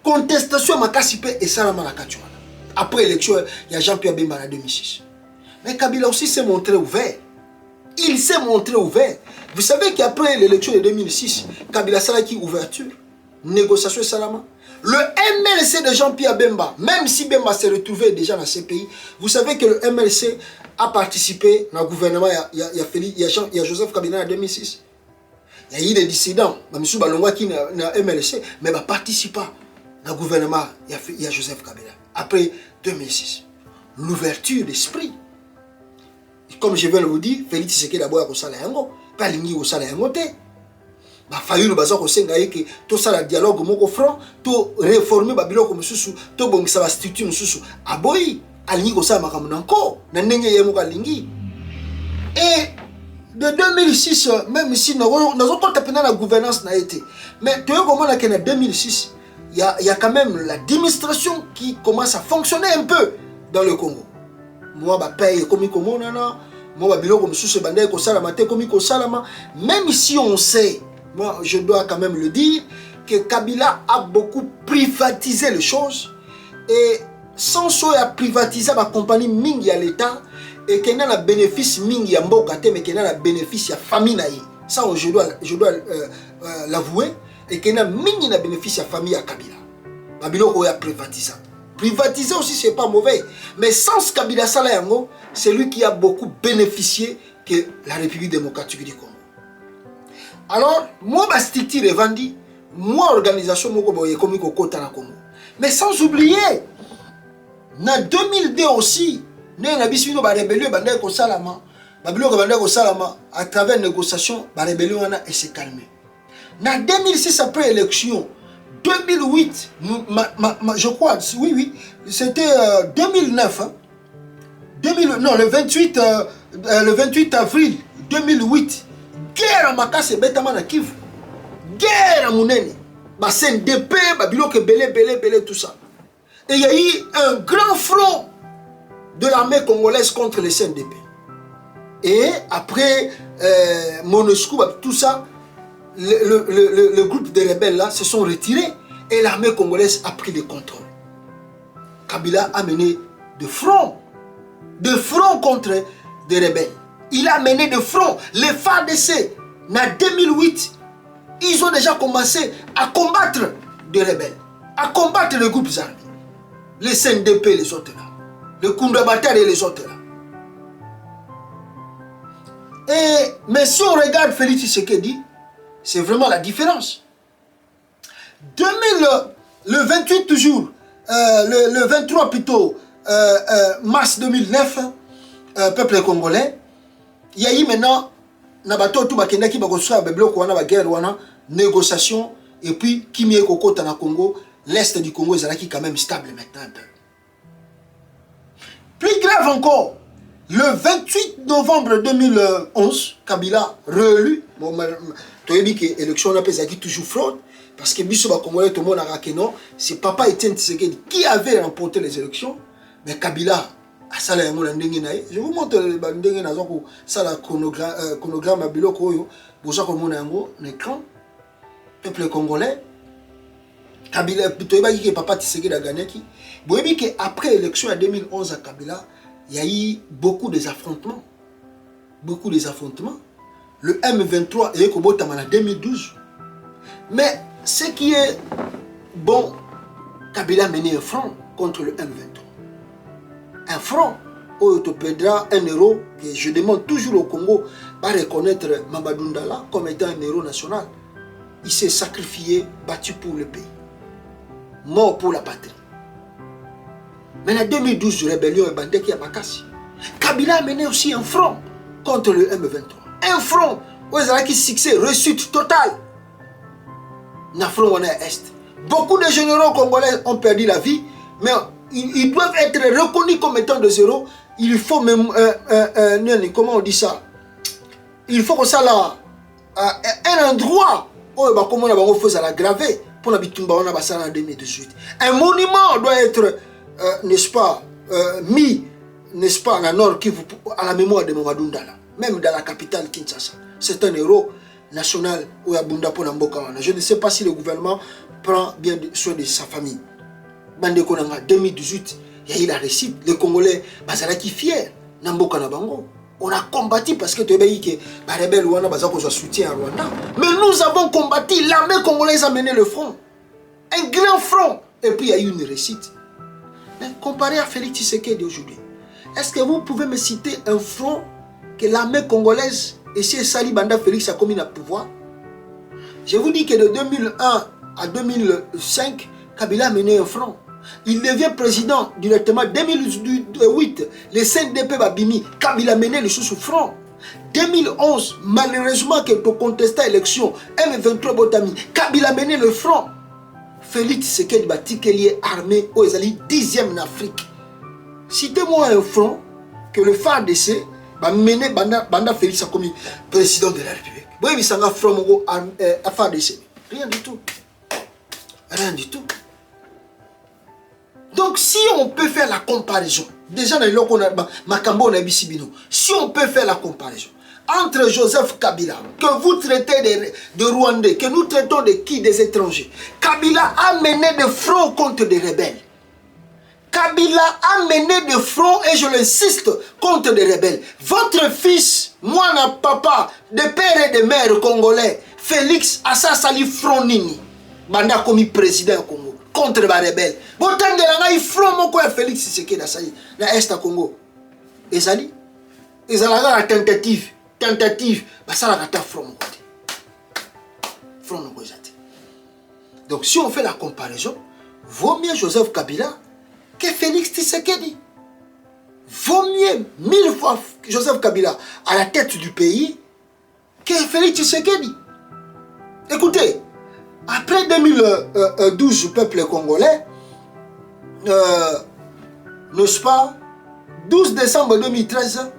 contestation Makasipe et Salamana Kachouana. Après l'élection, il y a Jean-Pierre Bemba en 2006. Mais Kabila aussi s'est montré ouvert. Il s'est montré ouvert. Vous savez qu'après l'élection de 2006, Kabila Salaki ouverture, négociation Salama. Le MLC de Jean-Pierre Bemba, même si Bemba s'est retrouvé déjà dans ces pays, vous savez que le MLC a participé dans le gouvernement, il y a Joseph Kabila en 2006. Il y a eu des dissidents, même si Balongwa qui n'a MLC, mais il ne participe pas dans le gouvernement, il y a Joseph Kabila, après 2006. l'ouverture d'esprit. Comme je viens de vous dire, Félix Tshisekedi d'abord a sala yango, pas lingi ko sala yango te. Ba fayulu baza ko senga yeke to sala dialogue moko franc, to réformer ba biloko mususu, to bongisa ba structure mususu. Aboyi alingi ko sala makambo nanko, na ndenge ye moko alingi. Et de 2006, même si nous avons pas la gouvernance n'a été, mais tu vois comment en 2006, il y a quand même l'administration qui commence à fonctionner un peu dans le Congo. Moi, je paye comme moi, même si on sait, moi, je dois quand même le dire, que Kabila a beaucoup privatisé les choses et sans soit privatiser la compagnie Mingi à l'État et qu'il y a un bénéfice Mingi à Mboka, mais qu'il y a un bénéfice à famille. Ça, je dois l'avouer. Et qu'il y a un bénéfice à famille à Kabila. Kabila a privatisé. Privatiser aussi, c'est pas mauvais. Mais sans Kabila Salayango, c'est lui qui a beaucoup bénéficié que la République démocratique du Congo. Alors, moi, je suis revendu. Moi, organisation, je suis Congo. Mais sans oublier, en 2002 aussi, nous avons rébellion à travers la négociation, la rébellion s'est calmée. En 2006, après l'élection, 2008, je crois, oui, c'était 2009. Hein, le 28 avril 2008, guerre à Makase, Betama na Kivu, guerre à Mounene, CNDP, Babilok, Belé, tout ça. Et il y a eu un grand front de l'armée congolaise contre les CNDP. Et après MONUSCO, tout ça, le groupe de rebelles là se sont retirés et l'armée congolaise a pris le contrôle. Kabila a mené de front contre des rebelles. Il a mené de front. Les FARDC, en 2008, ils ont déjà commencé à combattre des rebelles, à combattre les groupes armés. Les CNDP, les autres là. Les Koundabatar et les autres là. Mais si on regarde Félix Tshisekedi, c'est vraiment la différence. Le 28 toujours, le 23 plutôt, mars 2009, peuple congolais, il y a eu maintenant, négociation, et puis, Kimi et Koko dans Congo, l'Est du Congo est quand même stable maintenant un peu. Plus grave encore, le 28 novembre 2011, Kabila réélu. Bon, tu as dit que l'élection n'a pas été toujours fraude, parce que Bissou Congolais, tout le monde a raqué non. C'est Papa Etienne Tshisekedi qui avait remporté les élections, mais Kabila a salé un je vous montre le chronogramme à Biloko, pour ça qu'on a un écran. Peuple congolais, Kabila, tu as dit que Papa Tshisekedi a gagné qui. Vous avez dit qu'après l'élection en 2011 à Kabila, il y a eu beaucoup des affrontements. Beaucoup des affrontements. Le M23 est en 2012. Mais ce qui est bon, Kabila a mené un front contre le M23. Un front où il te perdra un héros que je demande toujours au Congo à reconnaître Mamadou Ndala comme étant un héros national. Il s'est sacrifié, battu pour le pays. Mort pour la patrie. Mais en 2012, rébellion et Bandeki à Bakassi. Kabila a mené aussi un front contre le M23. Un front où il y a un succès, réussite totale. Dans le front est. Beaucoup de généraux congolais ont perdu la vie, mais ils doivent être reconnus comme étant de zéro. Il faut même, comment on dit ça? Il faut que ça là, un endroit où on a fait ça graver pour l'habitude en 2018. Un monument doit être, n'est-ce pas, mis, n'est-ce pas, dans Nord Kivu à la mémoire de Mamadou Ndala, même dans la capitale Kinshasa. C'est un héros national où il y a Bunda pour Namboka. Je ne sais pas si le gouvernement prend bien soin de sa famille. En 2018, il y a eu la réussite. Les Congolais, qui fiers, Namboka Nabango. On a combattu parce que tu as dit que les rebelles ont soutien à Rwanda. Mais nous avons combattu, l'armée congolaise a mené le front. Un grand front. Et puis il y a eu une réussite. Mais comparé à Félix Tshisekedi d'aujourd'hui, est-ce que vous pouvez me citer un front que l'armée congolaise et si Sali Banda Félix a commis le pouvoir? Je vous dis que de 2001 à 2005, Kabila a mené un front Il devient président directement. 2008, les CNDP Babimi, Kabila mené le sous front. 2011, malheureusement, que pour contester l'élection, M23 Botami, Kabila mené le front. Félix Tshisekedi Batikelier armé aux Ezali 10e en Afrique. Citez-moi un front que le FARDC va mener Banda Félix a commis président de la République. Oui, mais ça a front à FARDC. Rien du tout. Rien du tout. Donc, si on peut faire la comparaison, déjà dans le Makambo Nabisibino, si on peut faire la comparaison entre Joseph Kabila, que vous traitez de Rwandais, que nous traitons de qui? Des étrangers. Kabila a mené des fronts contre des rebelles. Kabila a mené des fronts, et je l'insiste, contre des rebelles. Votre fils, moi, papa, de père et de mère congolais, Félix Assasali Front Nini, Banda commis président au Congo, contre les rebelles. Botan de la front mon quoi Félix Tshisekedi Assali, dans l'Est Congo. Et ça dit, ils ont la tentative, bah ça la front mon côté. Front mon côté. Donc si on fait la comparaison, vaut mieux Joseph Kabila que Félix Tshisekedi. Vaut mieux 1000 fois Joseph Kabila à la tête du pays que Félix Tshisekedi. Écoutez, après 2012, le peuple congolais, n'est-ce pas, 12 décembre 2013,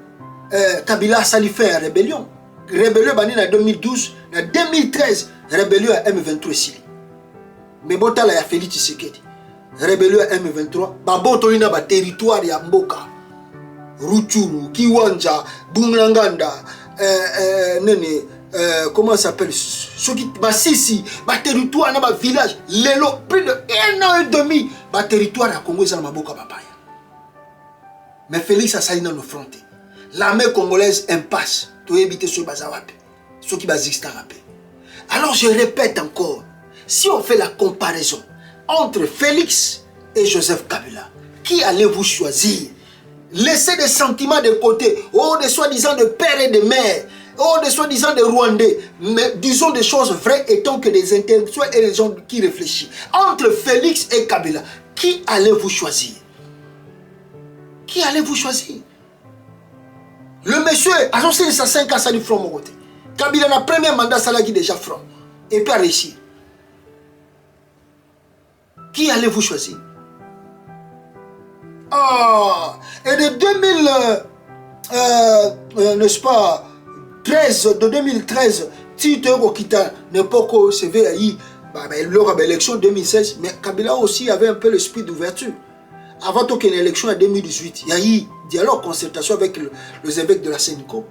Kabila a sali fait une rébellion. Rébellion en 2012, en 2013, rébellion à M23 Sili. Mais bon, il y a Félix Tshisekedi. Rébellion à M23, Baboto ina ba territoire ya Mboka, Ruchuru, Kiwanja, Bumlanganda, comment ça s'appelle, Basisi, ba territoire na ba village, Lelo, plus de 1 an et demi, ba territoire ya Congo za Maboka Papaya. Mais Félix a sali dans nos frontières. L'armée congolaise impasse, tu éviter ce bazawape, ce qui baziste à paix. Alors je répète encore, si on fait la comparaison entre Félix et Joseph Kabila, qui allez-vous choisir? Laissez des sentiments de côté, oh, des soi-disant de père et de mère, oh, des soi-disant de Rwandais, mais disons des choses vraies étant que des intellectuels et des gens qui réfléchissent. Entre Félix et Kabila, qui allez-vous choisir? Qui allez-vous choisir? Le monsieur, à son 5 ans, ça lui front mon côté. Kabila, le premier mandat, ça l'a déjà front. Et puis a réussi. Qui allez-vous choisir? Ah, et de 2000, n'est-ce pas, 13, de 2013, Tito Okita, n'importe où, c'est vrai, il y a l'élection 2016, mais Kabila aussi avait un peu l'esprit d'ouverture. Avant qu'il y ait une élection en 2018, il y a eu dialogue, concertation avec les évêques de la Sénico.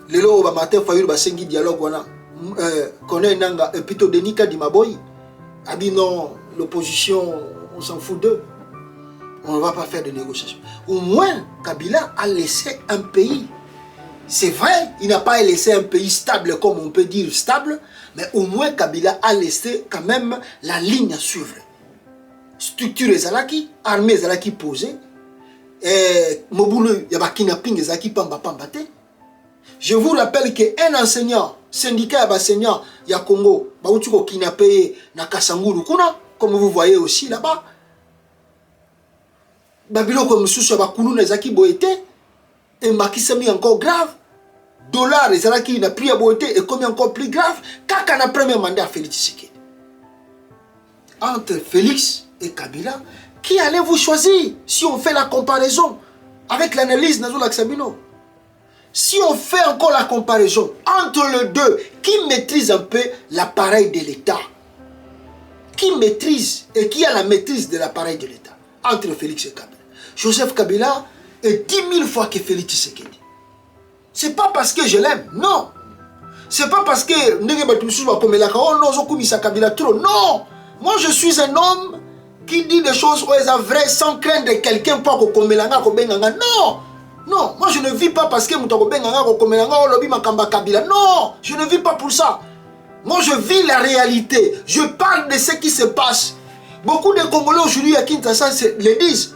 Le lo ba matin fayu ba sengi dialogue wana connaît nanga et plutôt Denika Dimaboy. A dit non, l'opposition, on s'en fout d'eux. On ne va pas faire de négociations. Au moins, Kabila a laissé un pays. C'est vrai, il n'a pas laissé un pays stable, comme on peut dire stable, mais au moins Kabila a laissé quand même la ligne à suivre. Structure ezalaki, armée ezalaki posée, et Moboulou, il y a kidnapping ezalaki pamba te. Je vous rappelle qu'un enseignant, syndicat d'enseignants, il y a Congo, il a kidnappé na Kasanguru kuna, comme vous voyez aussi là-bas. Babilo comme sous Bakulu ezalaki boité, et Makisami encore grave. Dollar ezalaki n'a pris à boité et comme encore plus grave, kaka na premier mandat Félix Tshisekedi. Entre Félix et Kabila, qui allez-vous choisir si on fait la comparaison avec l'analyse Nazola Xabino? Si on fait encore la comparaison entre les deux, qui maîtrise un peu l'appareil de l'État? Qui maîtrise et qui a la maîtrise de l'appareil de l'État? Entre Félix et Kabila. Joseph Kabila est 10 000 fois que Félix Tshisekedi. C'est pas parce que je l'aime, non. C'est pas parce que non. Moi je suis un homme qui dit des choses vraies sans craindre quelqu'un pour qu'on me non. Non, moi je ne vis pas parce que non, je ne vis pas pour ça. Moi je vis la réalité. Je parle de ce qui se passe. Beaucoup de Congolais aujourd'hui à Kinshasa le disent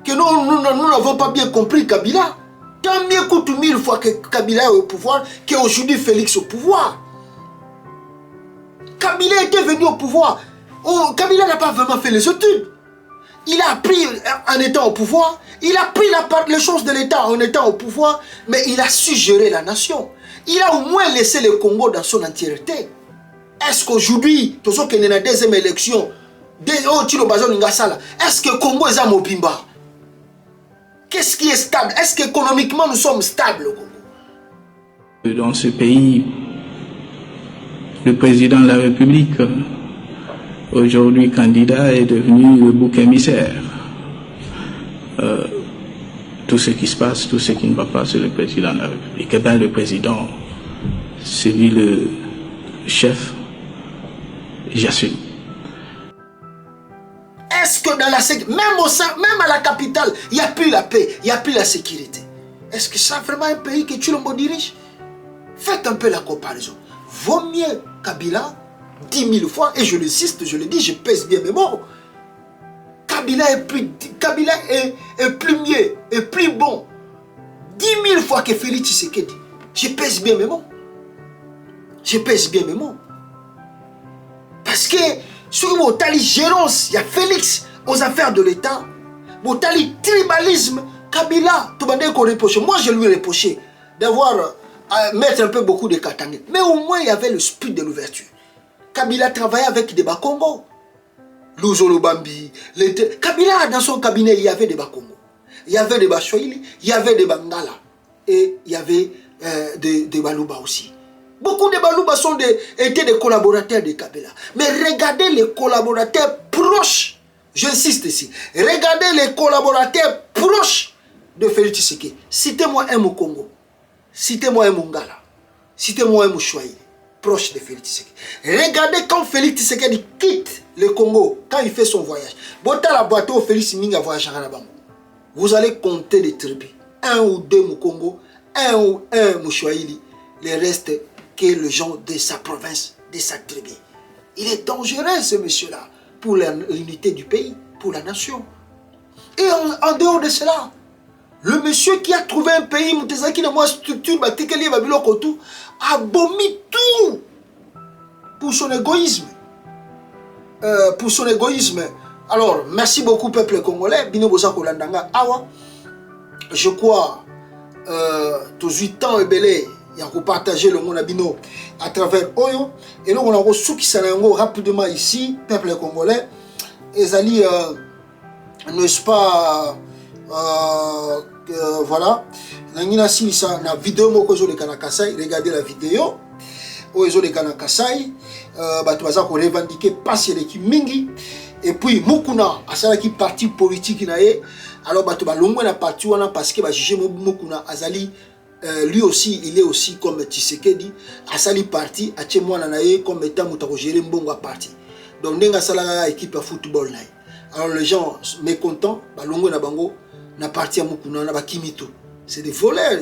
que nous n'avons pas bien compris Kabila. Tant mieux coûte 1000 fois que Kabila est au pouvoir qu'aujourd'hui Félix au pouvoir. Kabila était venu au pouvoir. Oh, Kabila n'a pas vraiment fait les études. Il a appris en étant au pouvoir, il a pris les choses de l'État en étant au pouvoir, mais il a su gérer la nation. Il a au moins laissé le Congo dans son entièreté. Est-ce qu'aujourd'hui, tout ce qui est dans la deuxième élection, est-ce que le Congo est à Mobimba? Qu'est-ce qui est stable? Est-ce qu'économiquement nous sommes stables au Congo? Dans ce pays, le président de la République, aujourd'hui candidat, est devenu le bouc émissaire. Tout ce qui se passe, tout ce qui ne va pas, c'est le président de la République. Et bien le président, c'est lui le chef, j'assume. Est-ce que dans la sécurité, même à la capitale, il n'y a plus la paix, il n'y a plus la sécurité? Est-ce que c'est vraiment un pays que Tshilombo dirige? Faites un peu la comparaison. Vaut mieux Kabila 10 000 fois, et je l'insiste, je le dis, je pèse bien mes mots. Kabila est plus mieux, et plus bon 10 000 fois que Félix Tshisekedi. Je pèse bien mes mots. Je pèse bien mes mots. Parce que sur Motali gérance, il y a Félix aux affaires de l'État. Motali tribalisme, Kabila, tout le monde reproche. Moi, je lui ai reproché d'avoir mettre un peu beaucoup de Katangé. Mais au moins, il y avait le spirit de l'ouverture. Kabila travaillait avec des Bakongo. Luzolo Bambi. Kabila, dans son cabinet, il y avait des Bakongo. Il y avait des Bashoili, il y avait des Bangala. Et il y avait des Baluba aussi. Beaucoup de Baluba étaient des collaborateurs de Kabila. Mais regardez les collaborateurs proches. J'insiste ici. Regardez les collaborateurs proches de Félix Tshisekedi. Citez-moi un Mukongo. Citez-moi un Mungala. Citez-moi un Mouchouaï. Proche de Félix Tshisekedi. Regardez quand Félix Tshisekedi quitte le Congo, quand il fait son voyage. Bota la boîte où Félix Minga voyage à Bango. Vous allez compter des tribus. Un ou deux Mukongo, un Mouchouaïli. Les restes que les gens de sa province, de sa tribu. Il est dangereux ce monsieur-là pour l'unité du pays, pour la nation. Et en dehors de cela, le monsieur qui a trouvé un pays, qui n'a pas structure, a vomi tout pour son égoïsme. Alors, merci beaucoup peuple congolais. Je crois, tous 8 ans et belé, il y a partagé le monde à travers Oyo. Et nous, on a reçu qui s'en rapidement ici, peuple congolais. Et Ali, n'est-ce pas, voilà. Na vidéo moko zo le kanakasai, regardez la vidéo. Oyo zo le kanakasai, bato baza ko revendiquer passe les mingi. Et puis Mukuna asala ki parti politique na ye. Alors bato ba longwe na parti wana parce que ba juger Mukuna azali lui aussi, il est aussi comme Tshisekedi, Asali parti, a mwana na ye comme étant mutako gérer mbongo à parti. Donc nenga sala équipe à football na. Alors les gens mécontents, balongo na bango na parti à Mukuna na bakimito. C'est des voleurs,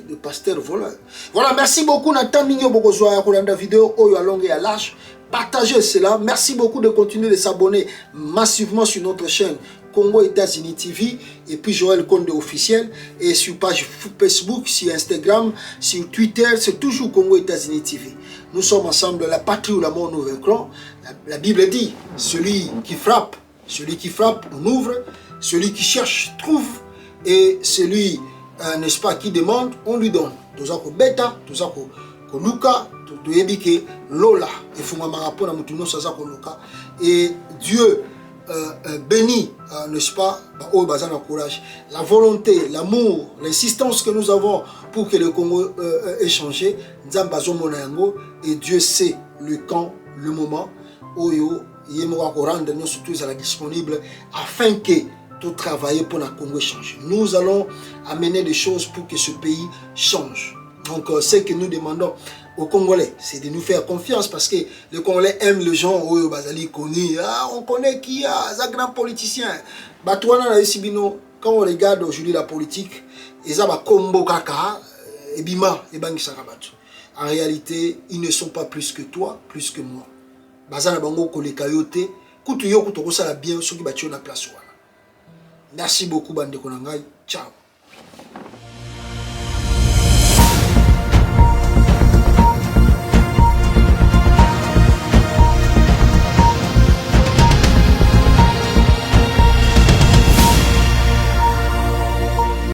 des pasteurs voleurs. Voilà, merci beaucoup Nathan Mingyo Bokozwa ya kolanda vidéo oyo à longue et à large. Partagez cela. Merci beaucoup de continuer de s'abonner massivement sur notre chaîne Congo États-Unis TV et puis Joël Konde officiel et sur page Facebook, sur Instagram, sur Twitter, c'est toujours Congo États-Unis TV. Nous sommes ensemble, la patrie ou la mort nous vaincrons. La Bible dit, celui qui frappe, on ouvre, celui qui cherche trouve et celui, n'est-ce pas, qui demande, on lui donne. Tozako beta, tozako luka, toyebike lola et fumamara pona mutuno sazako luka et Dieu béni, n'est-ce pas, au bazar courage, la volonté, l'amour, l'insistance que nous avons pour que le Congo ait changé, et Dieu sait le quand, le moment, où il rendre nous surtout disponible afin que tout travailler pour le Congo change. Nous allons amener des choses pour que ce pays change. Donc, ce que nous demandons aux Congolais, c'est de nous faire confiance parce que les Congolais aiment les gens où on connaît qui a un grand politicien. Quand on regarde aujourd'hui la politique, en réalité, ils ne sont pas plus que toi, plus que moi. Merci beaucoup, Bande Konangai. Ciao.